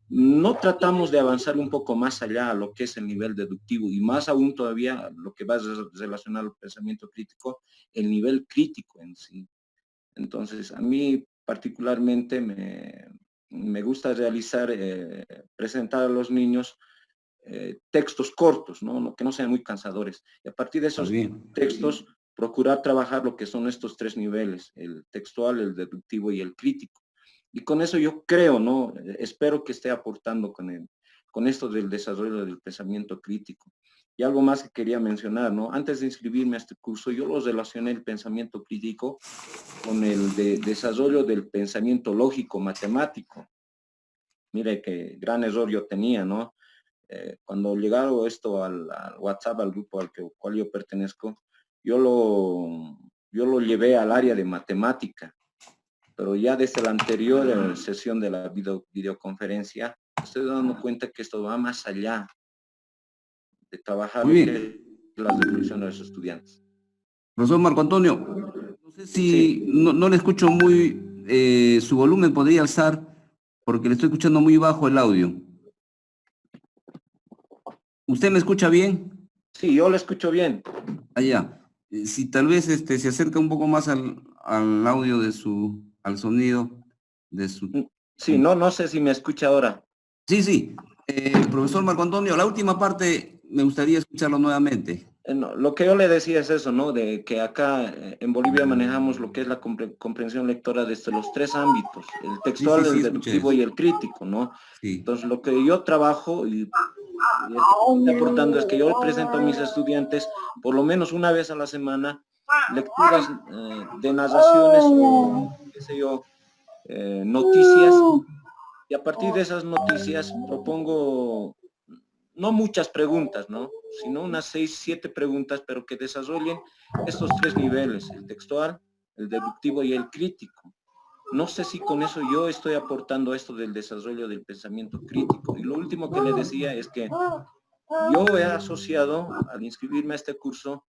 Speaker 5: No tratamos de avanzar un poco más allá a lo que es el nivel deductivo y más aún todavía lo que va relacionado al pensamiento crítico, el nivel crítico en sí. Entonces, a mí particularmente me gusta realizar, presentar a los niños textos cortos, ¿no? Que no sean muy cansadores. Y a partir de esos textos, procurar trabajar lo que son estos 3 niveles, el textual, el deductivo y el crítico. Y con eso yo creo, ¿no? Espero que esté aportando con esto del desarrollo del pensamiento crítico. Y algo más que quería mencionar, ¿no? Antes de inscribirme a este curso, yo lo relacioné el pensamiento crítico con el desarrollo del pensamiento lógico matemático. Mire qué gran error yo tenía, ¿no? Cuando llegaron esto al WhatsApp, al grupo al cual yo pertenezco, yo lo llevé al área de matemática, pero ya desde la anterior sesión de la videoconferencia, estoy dando cuenta que esto va más allá de trabajar lo que es la reflexión de los estudiantes.
Speaker 3: Profesor Marco Antonio, no sé si no le escucho muy, su volumen podría alzar porque le estoy escuchando muy bajo el audio. ¿Usted me escucha bien?
Speaker 5: Sí, yo lo escucho bien.
Speaker 3: Allá. Si tal vez se acerca un poco más al audio al sonido de su...
Speaker 5: Sí, no sé si me escucha ahora.
Speaker 3: Sí. Profesor Marco Antonio, la última parte me gustaría escucharlo nuevamente.
Speaker 5: No, lo que yo le decía es eso, ¿no? De que acá en Bolivia manejamos lo que es la comprensión lectora desde los 3 ámbitos, el textual, el deductivo y el crítico, ¿no?
Speaker 3: Sí.
Speaker 5: Entonces, lo que yo trabajo y estoy aportando es que yo presento a mis estudiantes por lo menos una vez a la semana lecturas de narraciones o, qué sé yo, noticias, y a partir de esas noticias propongo no muchas preguntas, ¿no? Sino unas 6, 7 preguntas, pero que desarrollen estos 3 niveles, el textual, el deductivo y el crítico. No sé si con eso yo estoy aportando esto del desarrollo del pensamiento crítico. Y lo último que le decía es que yo he asociado, al inscribirme a este curso,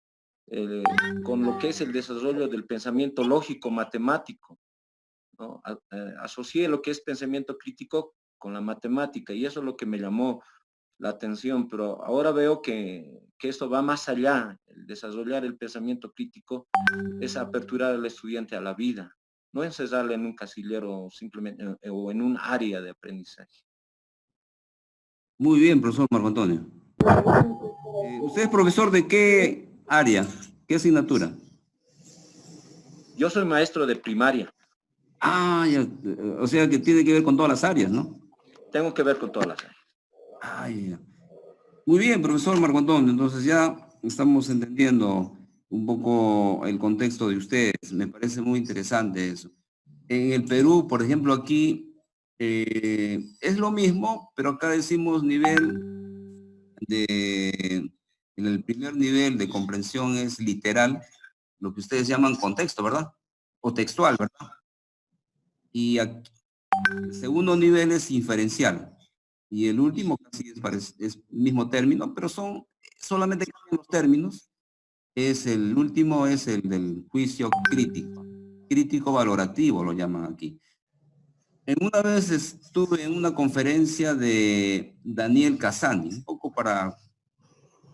Speaker 5: con lo que es el desarrollo del pensamiento lógico matemático, ¿no? Asocié lo que es pensamiento crítico con la matemática y eso es lo que me llamó la atención, pero ahora veo que esto va más allá. El desarrollar el pensamiento crítico es aperturar al estudiante a la vida, no encerrarle en un casillero simplemente o en un área de aprendizaje.
Speaker 3: Muy bien, profesor Marco Antonio. ¿Usted es profesor de qué área? ¿Qué asignatura?
Speaker 5: Yo soy maestro de primaria.
Speaker 3: Ah, ya, o sea que tiene que ver con todas las áreas, ¿no?
Speaker 5: Tengo que ver con todas las áreas.
Speaker 3: Ah, ya. Muy bien, profesor Marco Antonio, entonces ya estamos entendiendo un poco el contexto de ustedes. Me parece muy interesante eso. En el Perú, por ejemplo, aquí Es lo mismo, pero acá decimos nivel de... En el primer nivel de comprensión es literal, lo que ustedes llaman contexto, ¿verdad? O textual, ¿verdad? Y aquí, el segundo nivel es inferencial. Y el último casi es el mismo término, pero solamente cambian los términos. El último es el del juicio crítico. Crítico valorativo lo llaman aquí. Una vez estuve en una conferencia de Daniel Cassani, un poco para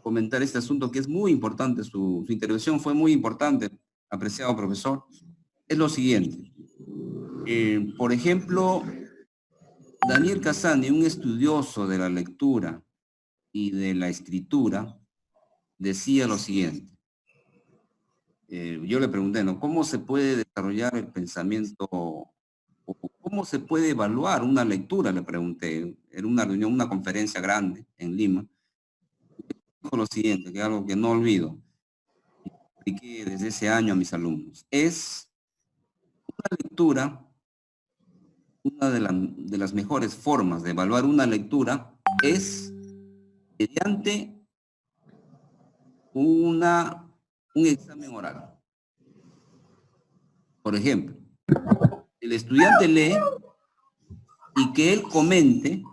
Speaker 3: comentar este asunto que es muy importante, su intervención fue muy importante, apreciado profesor. Es lo siguiente. Por ejemplo, Daniel Cassani, un estudioso de la lectura y de la escritura, decía lo siguiente. Yo le pregunté, ¿no? ¿Cómo se puede desarrollar el pensamiento o cómo se puede evaluar una lectura? Le pregunté. Era una reunión, una conferencia grande en Lima. Dijo lo siguiente, que es algo que no olvido. Expliqué desde ese año a mis alumnos. Es una lectura, una de las mejores formas de evaluar una lectura es mediante un examen oral. Por ejemplo, el estudiante lee y que él comente,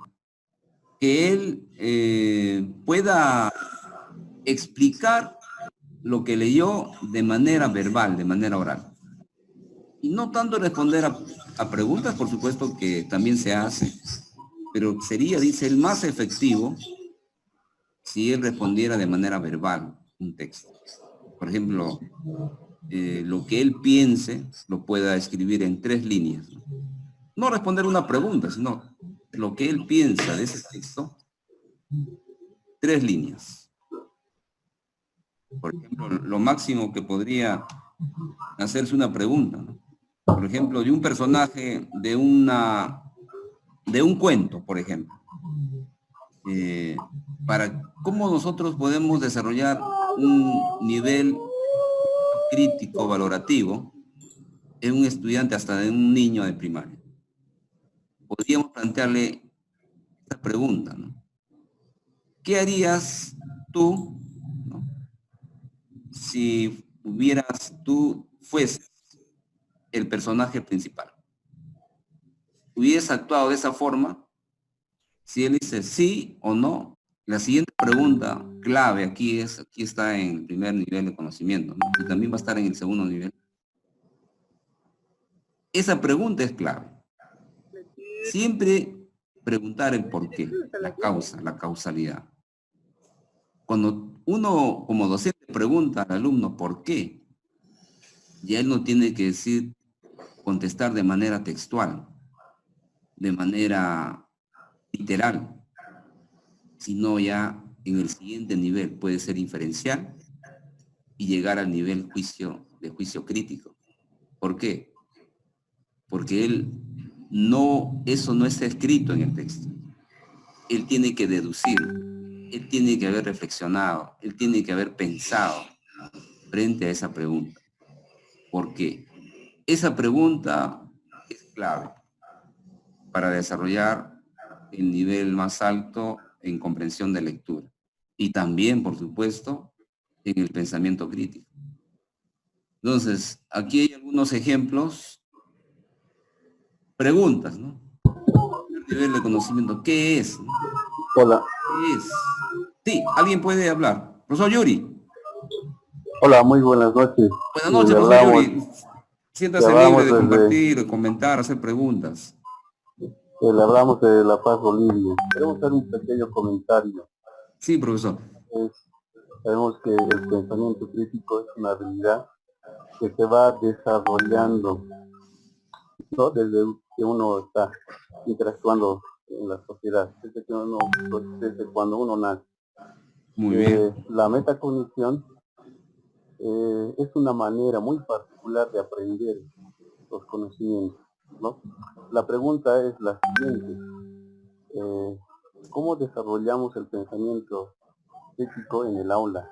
Speaker 3: que él pueda explicar lo que leyó de manera verbal, de manera oral. Y no tanto responder a preguntas, por supuesto que también se hace, pero sería, dice él, más efectivo si él respondiera de manera verbal un texto. Por ejemplo, lo que él piense lo pueda escribir en 3 líneas. No responder una pregunta, sino lo que él piensa de ese texto, 3 líneas. Por ejemplo, lo máximo que podría hacerse una pregunta, ¿no? Por ejemplo, de un personaje de un cuento, por ejemplo. Para cómo nosotros podemos desarrollar un nivel crítico valorativo en un estudiante, hasta de un niño de primaria. Podríamos plantearle esta pregunta, ¿no? ¿Qué harías tú, ¿no? Si tú fueses el personaje principal? ¿Hubieras actuado de esa forma? Si él dice sí o no, la siguiente pregunta clave aquí está en el primer nivel de conocimiento, ¿no? Y también va a estar en el segundo nivel. Esa pregunta es clave. Siempre preguntar el por qué, la causa, la causalidad. Cuando uno como docente pregunta al alumno por qué, ya él no tiene que contestar de manera textual, de manera literal, sino ya en el siguiente nivel puede ser inferencial y llegar al nivel de juicio crítico. ¿Por qué? Porque eso no está escrito en el texto. Él tiene que deducir, él tiene que haber reflexionado, él tiene que haber pensado frente a esa pregunta. ¿Por qué? Esa pregunta es clave para desarrollar el nivel más alto en comprensión de lectura. Y también, por supuesto, en el pensamiento crítico. Entonces, aquí hay algunos ejemplos, preguntas, ¿no? El nivel de conocimiento, ¿qué es? ¿No?
Speaker 6: Hola.
Speaker 3: ¿Qué es? Sí, alguien puede hablar. Profesor Yuri.
Speaker 6: Hola, muy buenas noches.
Speaker 3: Buenas noches, profesor Yuri. Siéntase libre de compartir, de comentar, hacer preguntas.
Speaker 6: Le hablamos de La Paz, Bolivia. Queremos hacer un pequeño comentario.
Speaker 3: Sí, profesor.
Speaker 6: Sabemos que el pensamiento crítico es una habilidad que se va desarrollando, ¿no? Desde que uno está interactuando en la sociedad, desde cuando uno nace.
Speaker 3: Muy bien.
Speaker 6: La metacognición es una manera muy particular de aprender los conocimientos, ¿no? La pregunta es la siguiente. ¿Cómo desarrollamos el pensamiento crítico en el aula?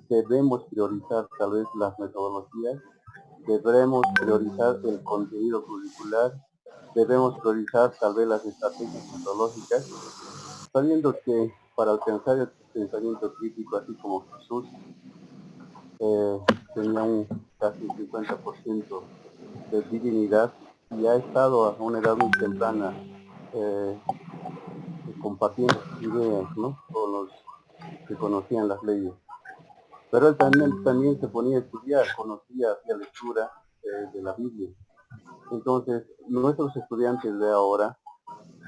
Speaker 6: Debemos priorizar tal vez las metodologías, debemos priorizar el contenido curricular, debemos priorizar tal vez las estrategias metodológicas, sabiendo que para alcanzar el pensamiento crítico, así como Jesús, tenía casi un 50% de divinidad y ha estado a una edad muy temprana compartiendo sus ideas, ¿no? Con los que conocían las leyes. Pero él también se ponía a estudiar, conocía, hacía lectura de la Biblia. Entonces, nuestros estudiantes de ahora,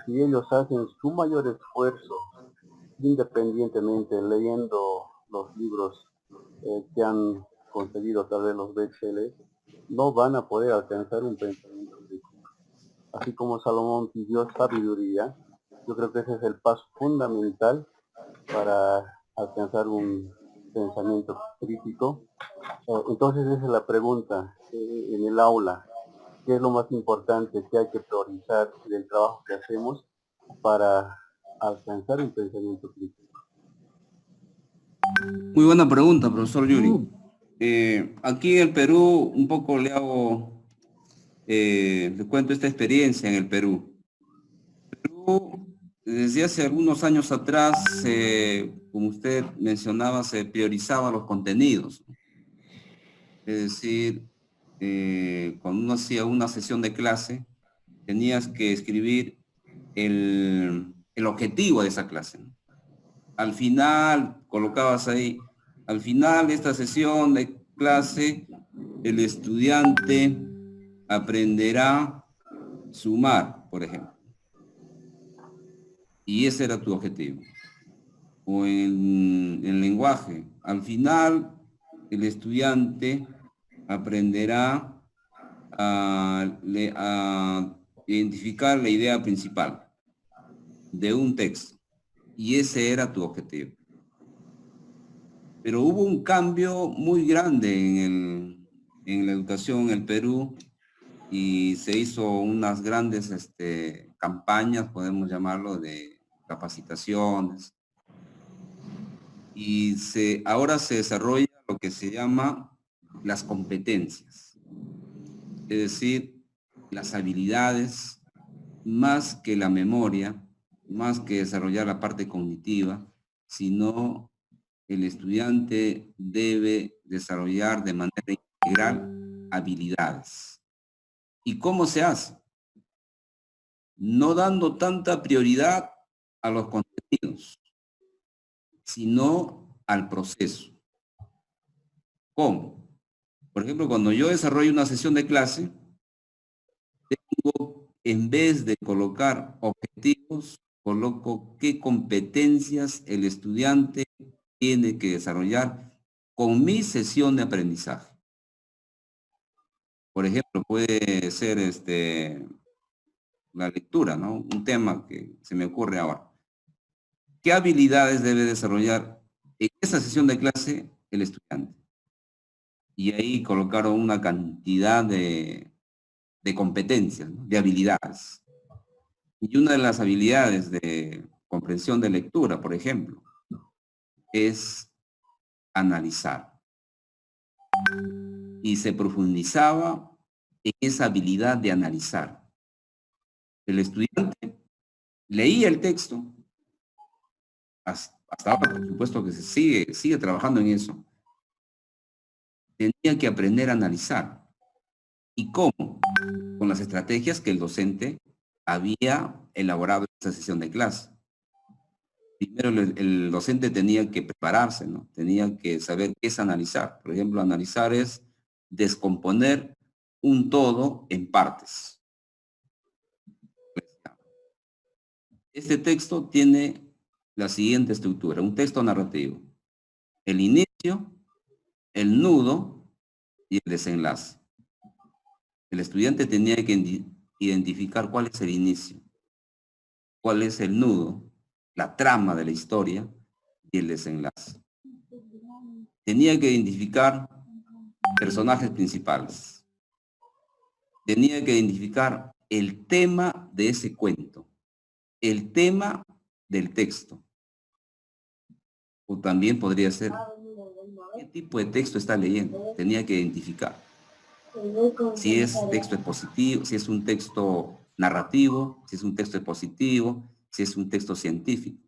Speaker 6: si ellos hacen su mayor esfuerzo, independientemente, leyendo los libros que han conseguido tal vez los bestsellers, no van a poder alcanzar un pensamiento crítico. Así como Salomón pidió sabiduría, yo creo que ese es el paso fundamental para alcanzar un pensamiento crítico. Entonces esa es la pregunta en el aula. ¿Qué es lo más importante que hay que priorizar del trabajo que hacemos para alcanzar un pensamiento crítico?
Speaker 3: Muy buena pregunta, profesor Yuri. Aquí en el Perú, un poco le cuento esta experiencia en el Perú. Desde hace algunos años atrás, como usted mencionaba, se priorizaban los contenidos. Es decir, cuando uno hacía una sesión de clase, tenías que escribir el objetivo de esa clase, ¿no? Al final, colocabas ahí, al final de esta sesión de clase, el estudiante aprenderá a sumar, por ejemplo. Y ese era tu objetivo. O en lenguaje, al final, el estudiante aprenderá a identificar la idea principal de un texto. Y ese era tu objetivo. Pero hubo un cambio muy grande en la educación en el Perú y se hizo unas grandes campañas, podemos llamarlo, de capacitaciones. Y ahora se desarrolla lo que se llama las competencias. Es decir, las habilidades, más que la memoria, más que desarrollar la parte cognitiva, sino el estudiante debe desarrollar de manera integral habilidades. ¿Y cómo se hace? No dando tanta prioridad a los contenidos, sino al proceso. ¿Cómo? Por ejemplo, cuando yo desarrollo una sesión de clase, tengo, en vez de colocar objetivos, coloco qué competencias el estudiante tiene que desarrollar con mi sesión de aprendizaje. Por ejemplo, puede ser la lectura, ¿no? Un tema que se me ocurre ahora. ¿Qué habilidades debe desarrollar en esa sesión de clase el estudiante? Y ahí colocaron una cantidad de competencias, ¿no? De habilidades. Y una de las habilidades de comprensión de lectura, por ejemplo, es analizar. Y se profundizaba en esa habilidad de analizar. El estudiante leía el texto, hasta ahora por supuesto que se sigue trabajando en eso, tenía que aprender a analizar. ¿Y cómo? Con las estrategias que el docente había elaborado en esa sesión de clase. Primero el docente tenía que prepararse, ¿no? Tenía que saber qué es analizar. Por ejemplo, analizar es descomponer un todo en partes. Este texto tiene la siguiente estructura, un texto narrativo. El inicio, el nudo y el desenlace. El estudiante tenía que identificar cuál es el inicio, cuál es el nudo, la trama de la historia y el desenlace. Tenía que identificar personajes principales. Tenía que identificar el tema de ese cuento, el tema del texto. O también podría ser qué tipo de texto está leyendo. Tenía que identificar si es texto expositivo, si es un texto narrativo, si es un texto expositivo, si es un texto científico.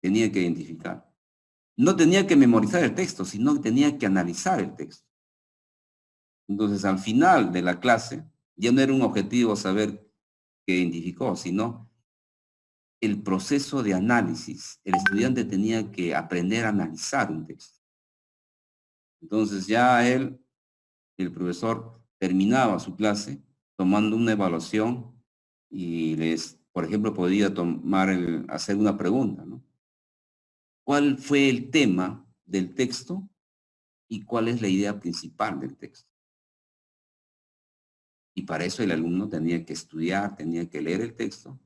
Speaker 3: Tenía que identificar. No tenía que memorizar el texto, sino que tenía que analizar el texto. Entonces, al final de la clase, ya no era un objetivo saber qué identificó, sino el proceso de análisis. El estudiante tenía que aprender a analizar un texto. Entonces, ya el profesor terminaba su clase tomando una evaluación y por ejemplo, podía hacer una pregunta, ¿no? ¿Cuál fue el tema del texto y cuál es la idea principal del texto? Y para eso el alumno tenía que estudiar, tenía que leer el texto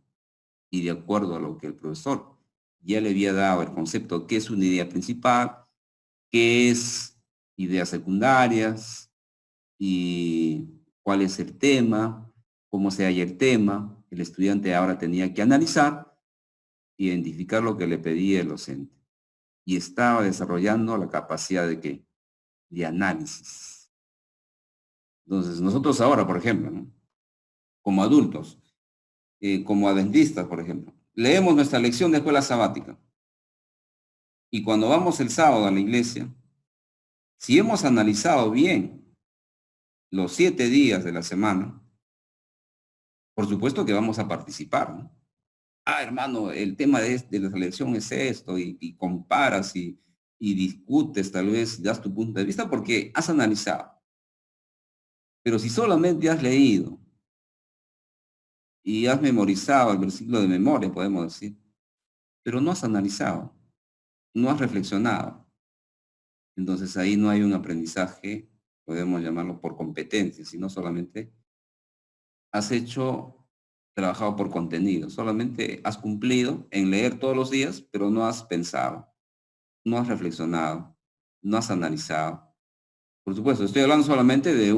Speaker 3: y de acuerdo a lo que el profesor ya le había dado el concepto, qué es una idea principal, qué es ideas secundarias y cuál es el tema, cómo se halla el tema, el estudiante ahora tenía que analizar, identificar lo que le pedía el docente. Y estaba desarrollando la capacidad de ¿qué? De análisis. Entonces, nosotros ahora, por ejemplo, ¿no? Como adultos, como adventistas, por ejemplo, leemos nuestra lección de escuela sabática. Y cuando vamos el sábado a la iglesia, si hemos analizado bien los 7 días de la semana, por supuesto que vamos a participar, ¿no? Ah, hermano, el tema de la lección es esto, y comparas y discutes, tal vez das tu punto de vista porque has analizado. Pero si solamente has leído y has memorizado el versículo de memoria, podemos decir, pero no has analizado, no has reflexionado, entonces ahí no hay un aprendizaje, podemos llamarlo por competencia, sino solamente has trabajado por contenido, solamente has cumplido en leer todos los días, pero no has pensado, no has reflexionado, no has analizado. Por supuesto, estoy hablando solamente de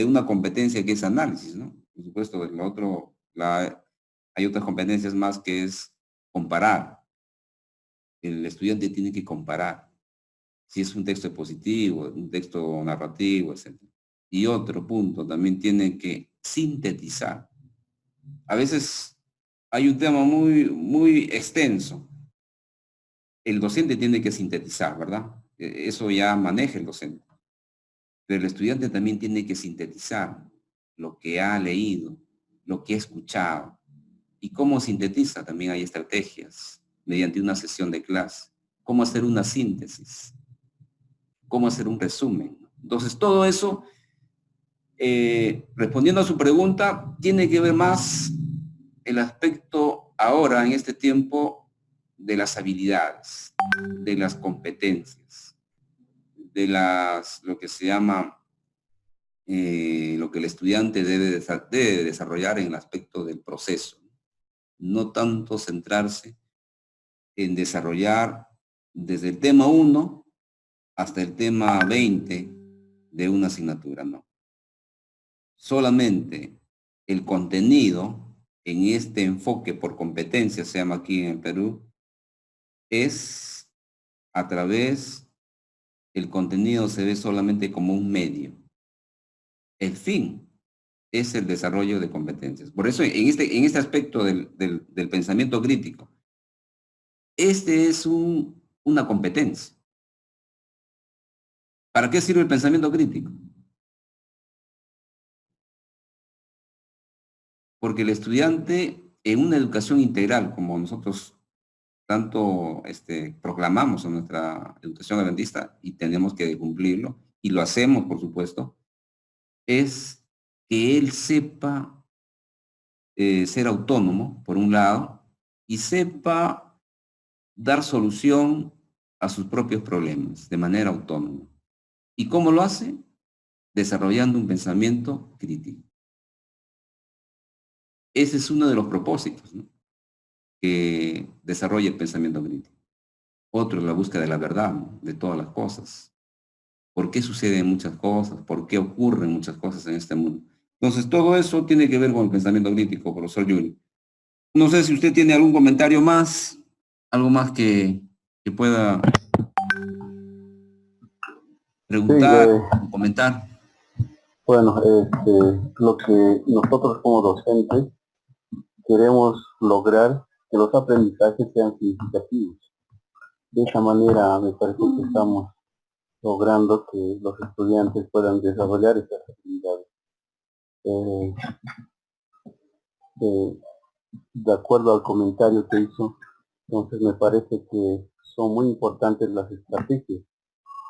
Speaker 3: una competencia que es análisis, ¿no? Por supuesto, hay otras competencias más que es comparar. El estudiante tiene que comparar si es un texto expositivo, un texto narrativo, etc. Y otro punto, también tiene que sintetizar. A veces hay un tema muy, muy extenso. El docente tiene que sintetizar, ¿verdad? Eso ya maneja el docente. Pero el estudiante también tiene que sintetizar lo que ha leído, lo que ha escuchado. ¿Y cómo sintetiza? También hay estrategias mediante una sesión de clase. ¿Cómo hacer una síntesis? ¿Cómo hacer un resumen? Entonces, todo eso, respondiendo a su pregunta, tiene que ver más el aspecto ahora, en este tiempo, de las habilidades, de las competencias, de lo que se llama, lo que el estudiante debe desarrollar en el aspecto del proceso. No tanto centrarse en desarrollar desde el tema 1 hasta el tema 20 de una asignatura, no. Solamente el contenido en este enfoque por competencia, se llama aquí en el Perú, es a través, el contenido se ve solamente como un medio. El fin es el desarrollo de competencias. Por eso en este aspecto del pensamiento crítico, este es una competencia. ¿Para qué sirve el pensamiento crítico? Porque el estudiante en una educación integral, como nosotros tanto proclamamos en nuestra educación adventista y tenemos que cumplirlo, y lo hacemos, por supuesto, es que él sepa ser autónomo, por un lado, y sepa dar solución a sus propios problemas de manera autónoma. ¿Y cómo lo hace? Desarrollando un pensamiento crítico. Ese es uno de los propósitos, ¿no?, que desarrolla el pensamiento crítico. Otro es la búsqueda de la verdad, ¿no?, de todas las cosas. ¿Por qué suceden muchas cosas? ¿Por qué ocurren muchas cosas en este mundo? Entonces, todo eso tiene que ver con el pensamiento crítico, profesor Yuri. No sé si usted tiene algún comentario más, algo más que pueda preguntar o comentar.
Speaker 6: Bueno, lo que nosotros como docentes queremos lograr que los aprendizajes sean significativos. De esa manera me parece que estamos logrando que los estudiantes puedan desarrollar esas habilidades. Eh, eh, de acuerdo al comentario que hizo, entonces me parece que son muy importantes las estrategias,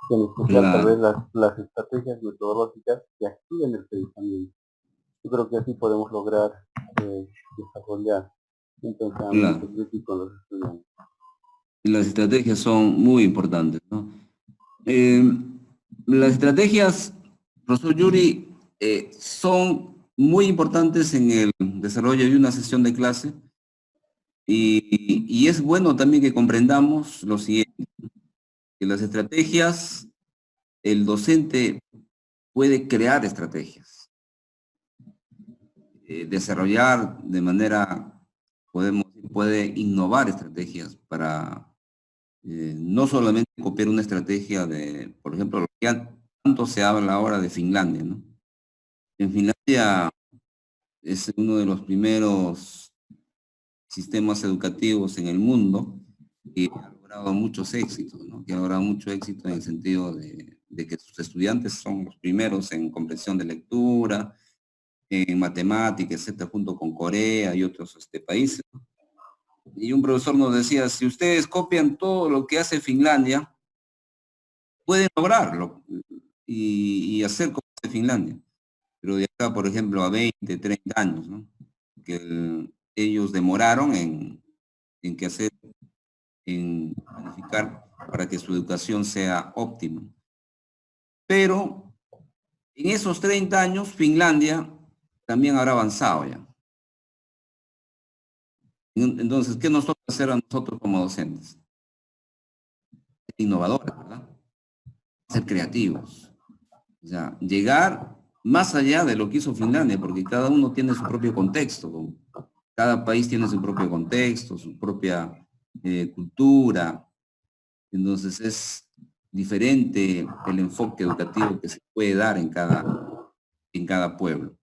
Speaker 6: en especial tal vez
Speaker 3: Claro,
Speaker 6: las estrategias metodológicas que activen el pensamiento. Yo creo que así podemos lograr desarrollar un pensamiento
Speaker 3: claro.
Speaker 6: crítico en los estudiantes.
Speaker 3: Las estrategias son muy importantes, ¿no? Eh, las estrategias, profesor Yuri, son muy importantes en el desarrollo de una sesión de clase y es bueno también que comprendamos lo siguiente, que las estrategias, el docente puede crear estrategias, desarrollar de manera, puede innovar estrategias para no solamente copiar una estrategia de, por ejemplo, lo que tanto se habla ahora de Finlandia, ¿no? En Finlandia es uno de los primeros sistemas educativos en el mundo que ha logrado muchos éxitos, ¿no? Que ha logrado mucho éxito en el sentido de que sus estudiantes son los primeros en comprensión de lectura, en matemáticas, etcétera, junto con Corea y otros países, ¿no? Y un profesor nos decía, si ustedes copian todo lo que hace Finlandia, pueden lograrlo y hacer como hace Finlandia. Pero de acá, por ejemplo, a 20, 30 años, ¿no? Que ellos demoraron en que hacer, en planificar para que su educación sea óptima. Pero en esos 30 años, Finlandia también habrá avanzado ya. Entonces, ¿qué nos toca hacer a nosotros como docentes? Innovadores, ¿verdad? Ser creativos. O sea, llegar más allá de lo que hizo Finlandia, porque cada uno tiene su propio contexto, ¿no? Cada país tiene su propio contexto, su propia cultura. Entonces es diferente el enfoque educativo que se puede dar en cada pueblo.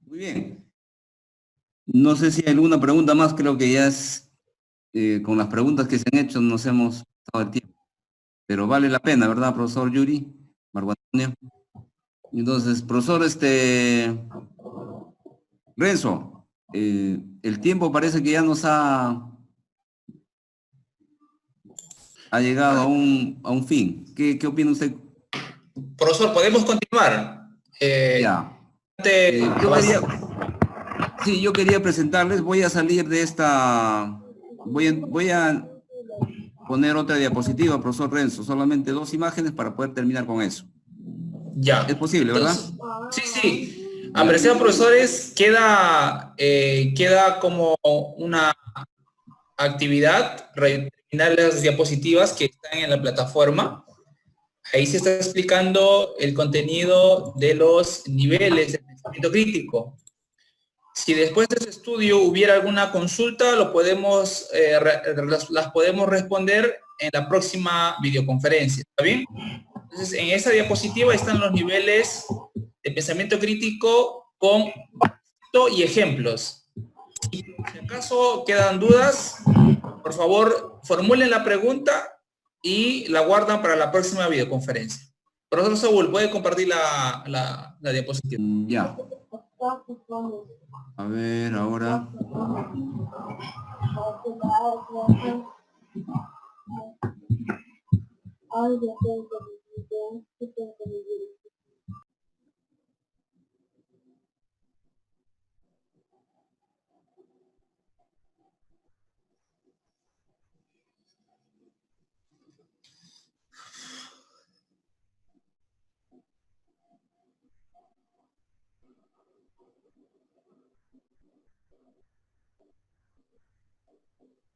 Speaker 3: Muy bien. No sé si hay alguna pregunta más, creo que ya es, con las preguntas que se han hecho nos hemos pasado el tiempo. Pero vale la pena, ¿verdad, profesor Yuri? Marco Antonio. Entonces, profesor, Renzo, el tiempo parece que ya ha llegado a un fin. ¿Qué opina usted?
Speaker 1: Profesor, ¿podemos continuar?
Speaker 3: Ya.
Speaker 1: Te-
Speaker 3: Yo quería presentarles, voy a salir de esta, voy a poner otra diapositiva, profesor Renzo, solamente 2 imágenes para poder terminar con eso. Es
Speaker 1: Ya.
Speaker 3: posible, ¿verdad?
Speaker 1: Entonces, sí, sí.
Speaker 3: Ya.
Speaker 1: Apreciados profesores, queda como una actividad terminar las diapositivas que están en la plataforma. Ahí se está explicando el contenido de los niveles de pensamiento crítico. Si después de ese estudio hubiera alguna consulta, las podemos responder en la próxima videoconferencia. ¿Está bien? Entonces, en esa diapositiva están los niveles de pensamiento crítico con y ejemplos. Si acaso quedan dudas, por favor, formulen la pregunta y la guardan para la próxima videoconferencia. Profesor Saúl, ¿puede compartir la diapositiva?
Speaker 3: Ya. A ver, ahora.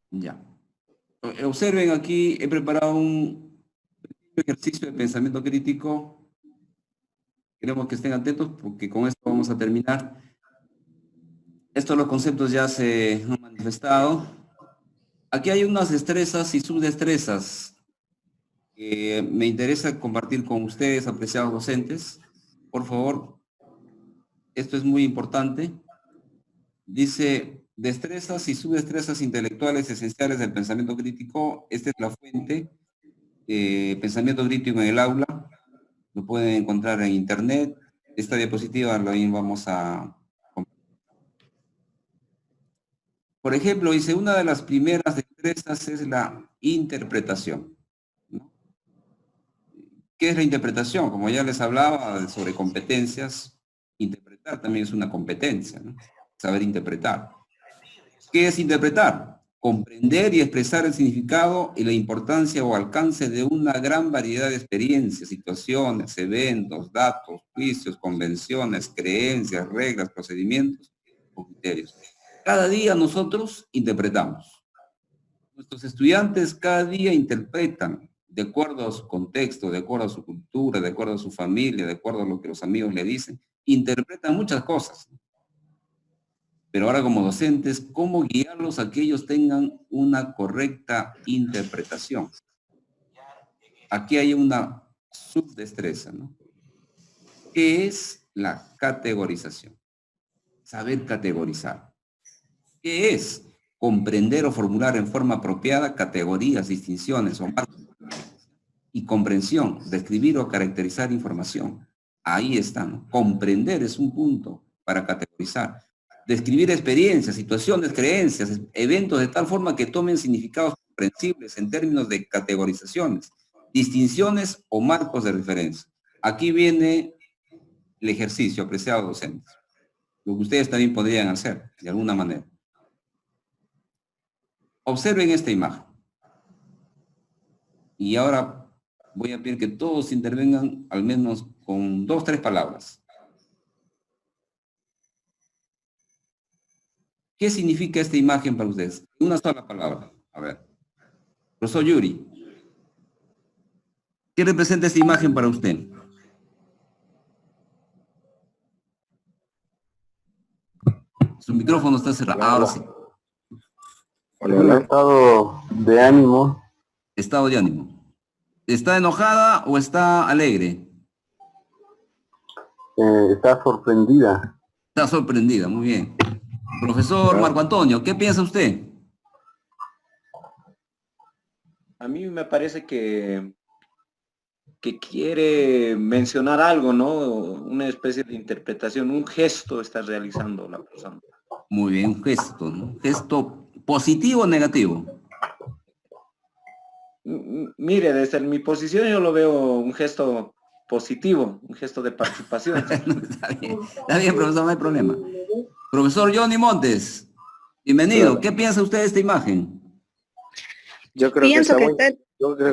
Speaker 3: Ya. Observen aquí, he preparado un ejercicio de pensamiento crítico. Queremos que estén atentos porque con esto vamos a terminar. Estos los conceptos ya se han manifestado. Aquí hay unas destrezas y subdestrezas que me interesa compartir con ustedes, apreciados docentes. Por favor, esto es muy importante. Dice, destrezas y subdestrezas intelectuales esenciales del pensamiento crítico. Esta es la fuente, pensamiento crítico en el aula. Lo pueden encontrar en internet. Esta diapositiva la vamos a... Por ejemplo, dice, una de las primeras destrezas es la interpretación, ¿no? ¿Qué es la interpretación? Como ya les hablaba sobre competencias, interpretar también es una competencia, ¿no? Saber interpretar. ¿Qué es interpretar? Comprender y expresar el significado y la importancia o alcance de una gran variedad de experiencias, situaciones, eventos, datos, juicios, convenciones, creencias, reglas, procedimientos o criterios. Cada día nosotros interpretamos. Nuestros estudiantes cada día interpretan de acuerdo a su contexto, de acuerdo a su cultura, de acuerdo a su familia, de acuerdo a lo que los amigos le dicen. Interpretan muchas cosas. Pero ahora como docentes, ¿cómo guiarlos a que ellos tengan una correcta interpretación? Aquí hay una subdestreza, ¿no? ¿Qué es la categorización? Saber categorizar. ¿Qué es? Comprender o formular en forma apropiada categorías, distinciones o marcos. Y comprensión, describir o caracterizar información. Ahí está, ¿no? Comprender es un punto para categorizar. Describir experiencias, situaciones, creencias, eventos de tal forma que tomen significados comprensibles en términos de categorizaciones, distinciones o marcos de referencia. Aquí viene el ejercicio, apreciados docentes. Lo que ustedes también podrían hacer, de alguna manera. Observen esta imagen. Y ahora voy a pedir que todos intervengan al menos con 2 o 3 palabras. ¿Qué significa esta imagen para ustedes? Una sola palabra. A ver. Profesor Yuri. ¿Qué representa esta imagen para usted? Su micrófono está cerrado. Ahora sí.
Speaker 6: Un estado de ánimo.
Speaker 3: Estado de ánimo. ¿Está enojada o está alegre?
Speaker 6: Está sorprendida.
Speaker 3: Está sorprendida, muy bien. Profesor Marco Antonio, ¿qué piensa usted?
Speaker 5: A mí me parece que quiere mencionar algo, ¿no? Una especie de interpretación, un gesto está realizando la persona.
Speaker 3: Muy bien, un gesto, ¿no? ¿Gesto positivo o negativo?
Speaker 5: Mire, desde mi posición yo lo veo un gesto positivo, un gesto de participación.
Speaker 3: Está bien, profesor, no hay problema. Profesor Johnny Montes, bienvenido. ¿Qué piensa usted de esta imagen?
Speaker 7: Yo creo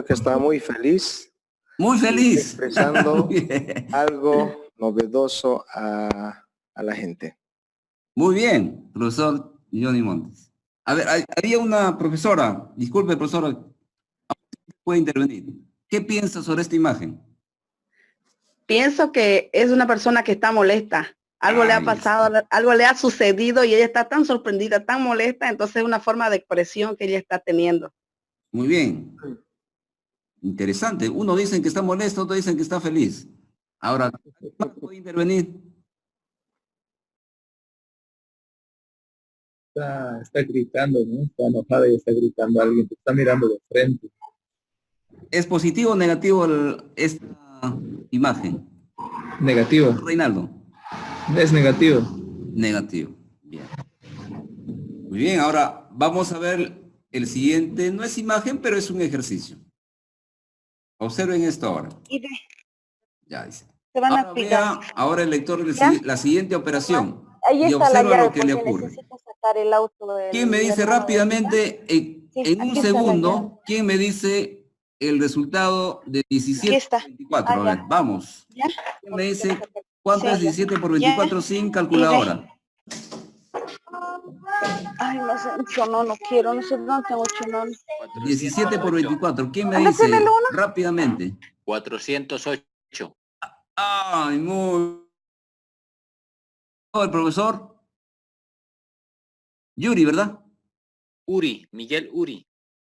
Speaker 7: que está muy feliz.
Speaker 3: Muy feliz.
Speaker 7: Expresando algo novedoso a la gente.
Speaker 3: Muy bien, profesor Johnny Montes. A ver, había una profesora, disculpe, profesora, puede intervenir. ¿Qué piensa sobre esta imagen?
Speaker 8: Pienso que es una persona que está molesta. Algo le ha pasado, algo le ha sucedido y ella está tan sorprendida, tan molesta, entonces es una forma de expresión que ella está teniendo.
Speaker 3: Muy bien. Interesante. Uno dicen que está molesto, otros dicen que está feliz. Ahora, ¿puede intervenir?
Speaker 4: Está gritando, ¿no? Está enojada y está gritando a alguien que está mirando de frente.
Speaker 3: ¿Es positivo o negativo esta imagen?
Speaker 4: Negativo.
Speaker 3: Reinaldo.
Speaker 4: Es negativo.
Speaker 3: Negativo. Bien. Muy bien, ahora vamos a ver el siguiente. No es imagen, pero es un ejercicio. Observen esto ahora. Ya dice. Ahora el lector la siguiente operación. Y observa lo que le ocurre. ¿Quién me dice rápidamente, en un segundo, quién me dice el resultado de 17 por 24? A ver, vamos. ¿Quién me dice cuánto es 17 por 24 sin calculadora?
Speaker 8: Ay, no sé, yo no quiero, no sé, no tengo mucho, no.
Speaker 3: 17 por 24, ¿quién me dice rápidamente?
Speaker 9: 408.
Speaker 3: Ay, muy... ¿El profesor? Yuri, ¿verdad?
Speaker 9: Uri, Miguel Uri.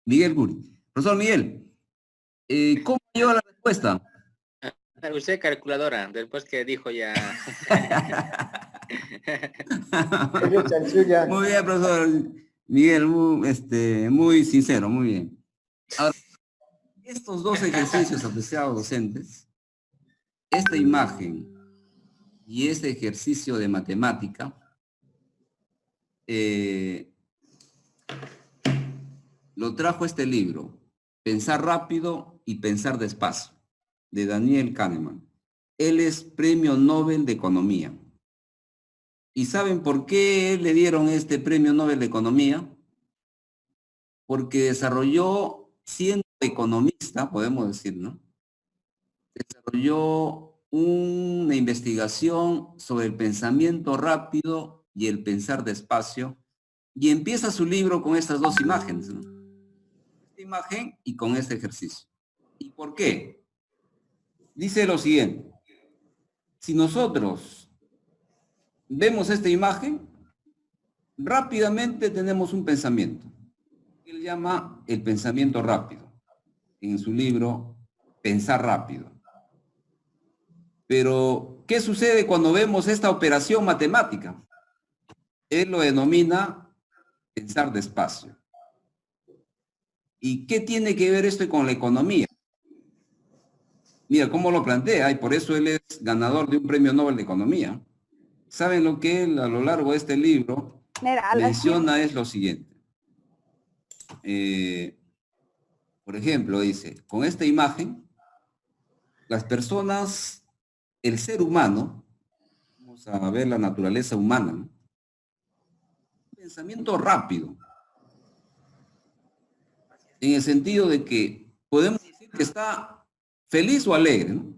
Speaker 3: Miguel Uri. Profesor Miguel, ¿cómo llegó a la respuesta?
Speaker 9: Usted calculadora, después que dijo ya.
Speaker 3: Muy bien, profesor Miguel, muy sincero, muy bien. Ahora, estos dos ejercicios, apreciados docentes, esta imagen y este ejercicio de matemática, lo trajo este libro, Pensar rápido y pensar despacio, de Daniel Kahneman. Él es Premio Nobel de Economía. ¿Y saben por qué le dieron este Premio Nobel de Economía? Porque desarrolló, siendo economista, podemos decir, ¿no? Desarrolló una investigación sobre el pensamiento rápido y el pensar despacio, y empieza su libro con estas dos imágenes, ¿no? Esta imagen y con este ejercicio. ¿Y por qué? Dice lo siguiente: si nosotros vemos esta imagen, rápidamente tenemos un pensamiento. Él llama el pensamiento rápido, en su libro Pensar rápido. Pero, ¿qué sucede cuando vemos esta operación matemática? Él lo denomina pensar despacio. ¿Y qué tiene que ver esto con la economía? Mira cómo lo plantea, y por eso él es ganador de un premio Nobel de Economía. ¿Saben lo que él a lo largo de este libro menciona? Es lo siguiente. Por ejemplo, dice, con esta imagen, las personas, el ser humano, vamos a ver la naturaleza humana, ¿no? Pensamiento rápido, en el sentido de que podemos decir que está feliz o alegre, ¿no?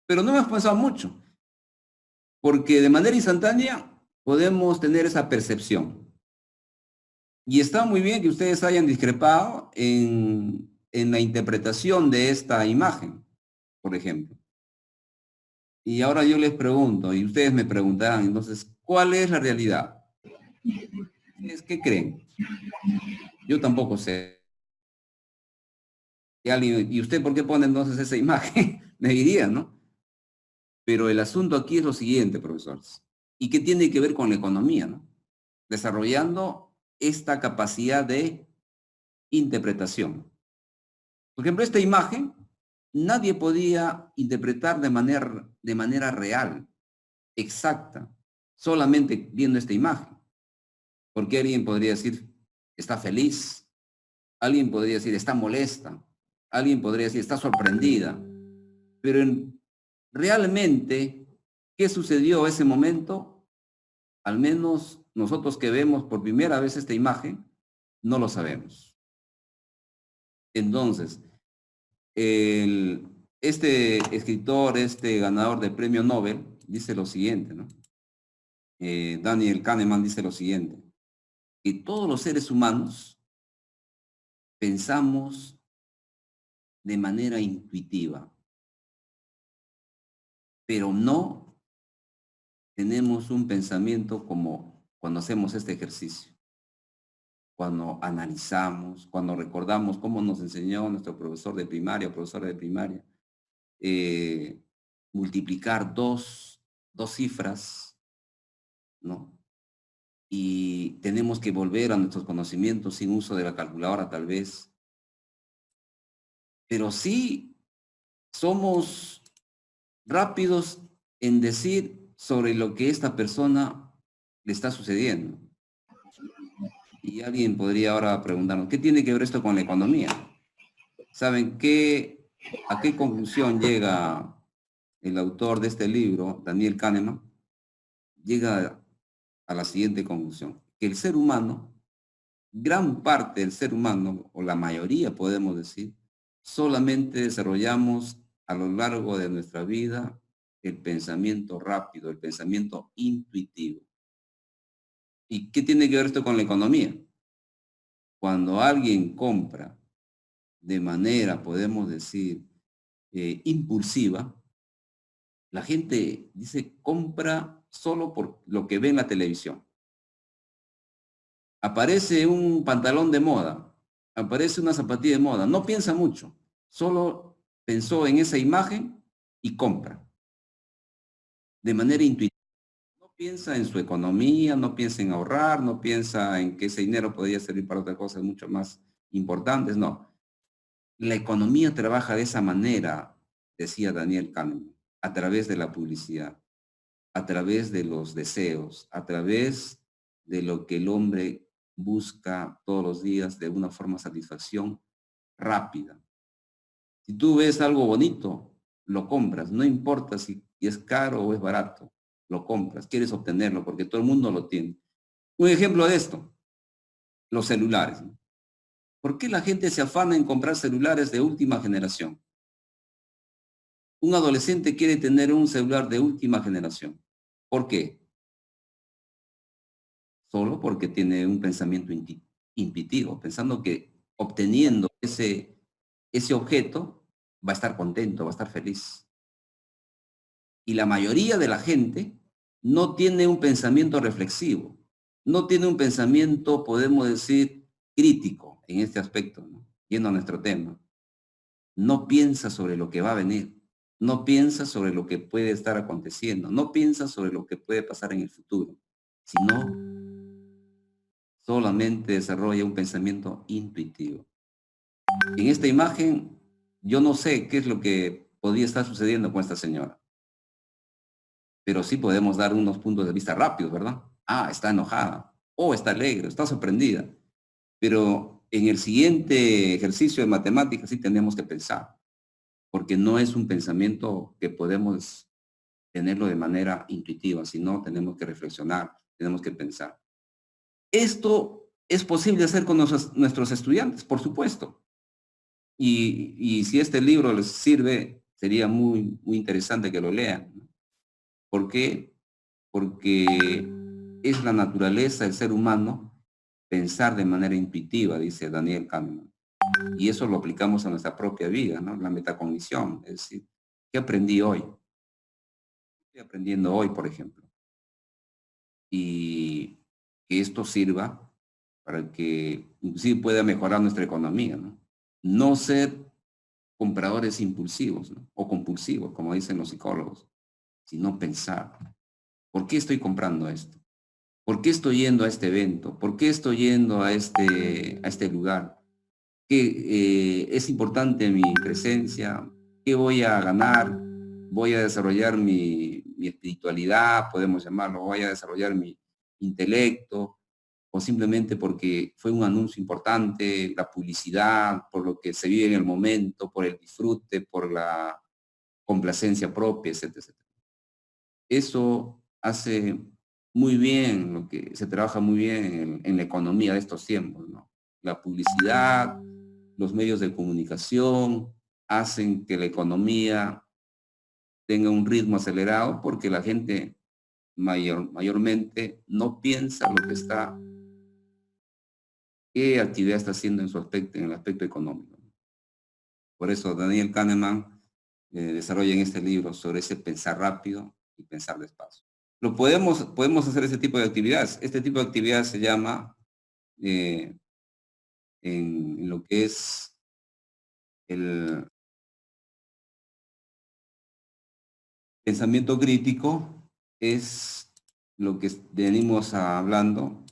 Speaker 3: Pero no hemos pensado mucho, porque de manera instantánea podemos tener esa percepción. Y está muy bien que ustedes hayan discrepado en la interpretación de esta imagen, por ejemplo. Y ahora yo les pregunto, y ustedes me preguntarán, entonces, ¿cuál es la realidad? ¿Qué creen? Yo tampoco sé. ¿Y usted por qué pone entonces esa imagen? Me diría, ¿no? Pero el asunto aquí es lo siguiente, profesores. ¿Y qué tiene que ver con la economía, no? Desarrollando esta capacidad de interpretación. Por ejemplo, esta imagen nadie podía interpretar de manera real, exacta, solamente viendo esta imagen. Porque alguien podría decir, está feliz. Alguien podría decir, está molesta. Alguien podría decir, está sorprendida. Pero realmente, ¿qué sucedió ese momento? Al menos nosotros que vemos por primera vez esta imagen, no lo sabemos. Entonces, este escritor, este ganador del premio Nobel, dice lo siguiente, ¿no? Daniel Kahneman dice lo siguiente, que todos los seres humanos pensamos de manera intuitiva, pero no tenemos un pensamiento como cuando hacemos este ejercicio, cuando analizamos, cuando recordamos cómo nos enseñó nuestro profesor de primaria o profesora de primaria, multiplicar dos cifras, ¿no? Y tenemos que volver a nuestros conocimientos sin uso de la calculadora tal vez. Pero sí somos rápidos en decir sobre lo que esta persona le está sucediendo. Y alguien podría ahora preguntarnos, ¿qué tiene que ver esto con la economía? ¿Saben a qué conclusión llega el autor de este libro, Daniel Kahneman? Llega a la siguiente conclusión, que el ser humano, gran parte del ser humano, o la mayoría podemos decir, solamente desarrollamos a lo largo de nuestra vida el pensamiento rápido, el pensamiento intuitivo. ¿Y qué tiene que ver esto con la economía? Cuando alguien compra de manera, podemos decir, impulsiva, la gente dice compra solo por lo que ve en la televisión. Aparece un pantalón de moda, aparece una zapatilla de moda, no piensa mucho, solo pensó en esa imagen y compra. De manera intuitiva. No piensa en su economía, no piensa en ahorrar, no piensa en que ese dinero podría servir para otras cosas mucho más importantes, no. La economía trabaja de esa manera, decía Daniel Kahneman, a través de la publicidad, a través de los deseos, a través de lo que el hombre busca todos los días de una forma de satisfacción rápida. Si tú ves algo bonito, lo compras, no importa si es caro o es barato, lo compras, quieres obtenerlo porque todo el mundo lo tiene. Un ejemplo de esto, los celulares, ¿no? ¿Por qué la gente se afana en comprar celulares de última generación? Un adolescente quiere tener un celular de última generación. ¿Por qué? Solo porque tiene un pensamiento intuitivo, pensando que obteniendo ese objeto va a estar contento, va a estar feliz. Y la mayoría de la gente no tiene un pensamiento reflexivo, no tiene un pensamiento, podemos decir, crítico en este aspecto, ¿no? Yendo a nuestro tema. No piensa sobre lo que va a venir, no piensa sobre lo que puede estar aconteciendo, no piensa sobre lo que puede pasar en el futuro, sino solamente desarrolla un pensamiento intuitivo. En esta imagen, yo no sé qué es lo que podría estar sucediendo con esta señora, pero sí podemos dar unos puntos de vista rápidos, ¿verdad? Ah, está enojada, o está alegre, está sorprendida, pero en el siguiente ejercicio de matemáticas sí tenemos que pensar, porque no es un pensamiento que podemos tenerlo de manera intuitiva, sino tenemos que reflexionar, tenemos que pensar. Esto es posible hacer con nuestros estudiantes, por supuesto. Y si este libro les sirve, sería muy interesante que lo lean, ¿no? ¿Por qué? Porque es la naturaleza del ser humano pensar de manera intuitiva, dice Daniel Kahneman. Y eso lo aplicamos a nuestra propia vida, ¿no? La metacognición, es decir, ¿qué aprendí hoy? ¿Qué estoy aprendiendo hoy, por ejemplo? Y que esto sirva para que inclusive pueda mejorar nuestra economía, ¿no? No ser compradores impulsivos, ¿no? O compulsivos, como dicen los psicólogos, sino pensar, ¿por qué estoy comprando esto? ¿Por qué estoy yendo a este evento? ¿Por qué estoy yendo a este lugar? ¿Qué es importante mi presencia? ¿Qué voy a ganar? ¿Voy a desarrollar mi espiritualidad, podemos llamarlo? ¿Voy a desarrollar mi intelecto? ¿O simplemente porque fue un anuncio importante, la publicidad, por lo que se vive en el momento, por el disfrute, por la complacencia propia, etcétera, etcétera? Eso hace muy bien, lo que se trabaja muy bien en la economía de estos tiempos, ¿no? La publicidad, los medios de comunicación hacen que la economía tenga un ritmo acelerado porque la gente mayormente no piensa lo que está, qué actividad está haciendo en el aspecto económico. Por eso Daniel Kahneman desarrolla en este libro sobre ese pensar rápido y pensar despacio. Podemos hacer ese tipo de actividades. Este tipo de actividad se llama, en lo que es el pensamiento crítico, es lo que venimos hablando.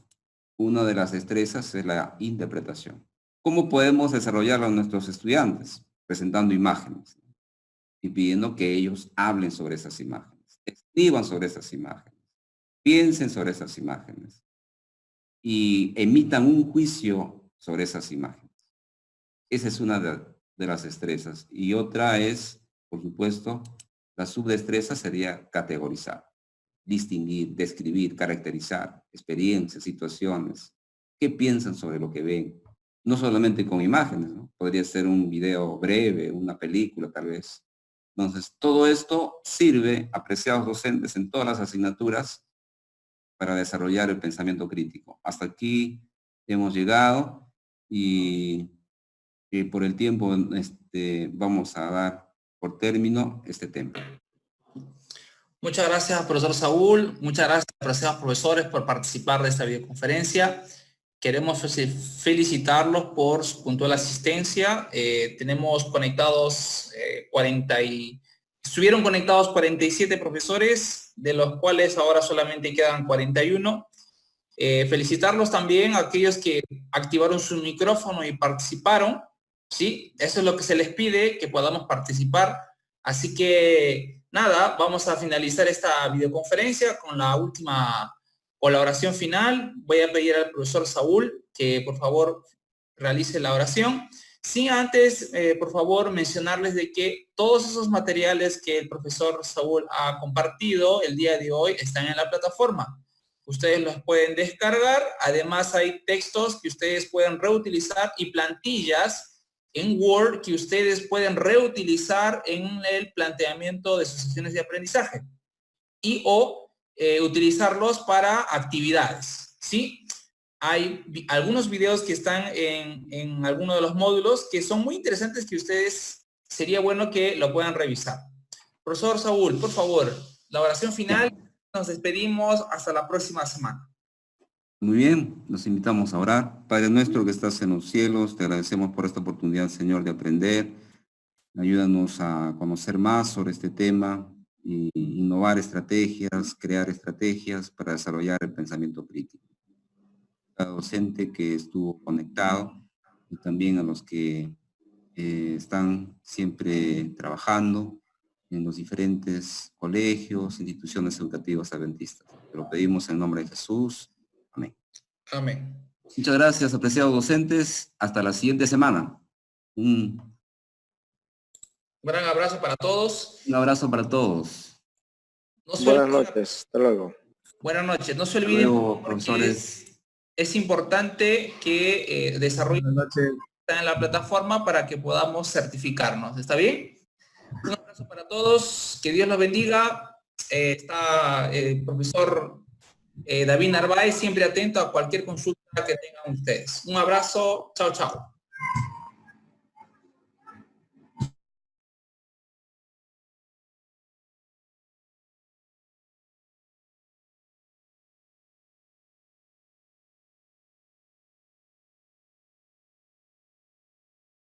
Speaker 3: Una de las destrezas es la interpretación. ¿Cómo podemos desarrollarlo a nuestros estudiantes? Presentando imágenes y pidiendo que ellos hablen sobre esas imágenes, escriban sobre esas imágenes, piensen sobre esas imágenes y emitan un juicio sobre esas imágenes. Esa es una de las destrezas. Y otra es, por supuesto, la subdestreza sería categorizar, distinguir, describir, caracterizar experiencias, situaciones. ¿Qué piensan sobre lo que ven? No solamente con imágenes, ¿no? Podría ser un video breve, una película tal vez. Entonces, todo esto sirve, apreciados docentes, en todas las asignaturas para desarrollar el pensamiento crítico. Hasta aquí hemos llegado y por el tiempo vamos a dar por término este tema.
Speaker 1: Muchas gracias, profesor Saúl. Muchas gracias, apreciados profesores, por participar de esta videoconferencia. Queremos felicitarlos por su puntual asistencia. Tenemos conectados 40 y Estuvieron conectados 47 profesores, de los cuales ahora solamente quedan 41. Felicitarlos también a aquellos que activaron su micrófono y participaron, ¿sí? Eso es lo que se les pide, que podamos participar. Así que, nada, vamos a finalizar esta videoconferencia con la última oración final. Voy a pedir al profesor Saúl que, por favor, realice la oración. Sin antes, por favor, mencionarles de que todos esos materiales que el profesor Saúl ha compartido el día de hoy están en la plataforma. Ustedes los pueden descargar. Además, hay textos que ustedes pueden reutilizar y plantillas en Word que ustedes pueden reutilizar en el planteamiento de sus sesiones de aprendizaje y o utilizarlos para actividades, ¿sí? Hay algunos videos que están en alguno de los módulos que son muy interesantes que ustedes, sería bueno que lo puedan revisar. Profesor Saúl, por favor, la oración final. Nos despedimos hasta la próxima semana.
Speaker 3: Muy bien, los invitamos a orar. Padre nuestro que estás en los cielos, te agradecemos por esta oportunidad, Señor, de aprender. Ayúdanos a conocer más sobre este tema, e innovar estrategias, crear estrategias para desarrollar el pensamiento crítico. A cada docente que estuvo conectado y también a los que están siempre trabajando en los diferentes colegios, instituciones educativas adventistas. Te lo pedimos en nombre de Jesús. Amén.
Speaker 1: Amén.
Speaker 3: Muchas gracias, apreciados docentes. Hasta la siguiente semana. Un
Speaker 1: gran abrazo para todos.
Speaker 3: Un abrazo para todos.
Speaker 7: Buenas noches. Hasta luego.
Speaker 1: Buenas noches. No se olviden,
Speaker 3: luego, profesores.
Speaker 1: Es importante que desarrollen en la plataforma para que podamos certificarnos. ¿Está bien? Un abrazo para todos. Que Dios los bendiga. Está el profesor David Narváez siempre atento a cualquier consulta que tengan ustedes. Un abrazo. Chao, chao.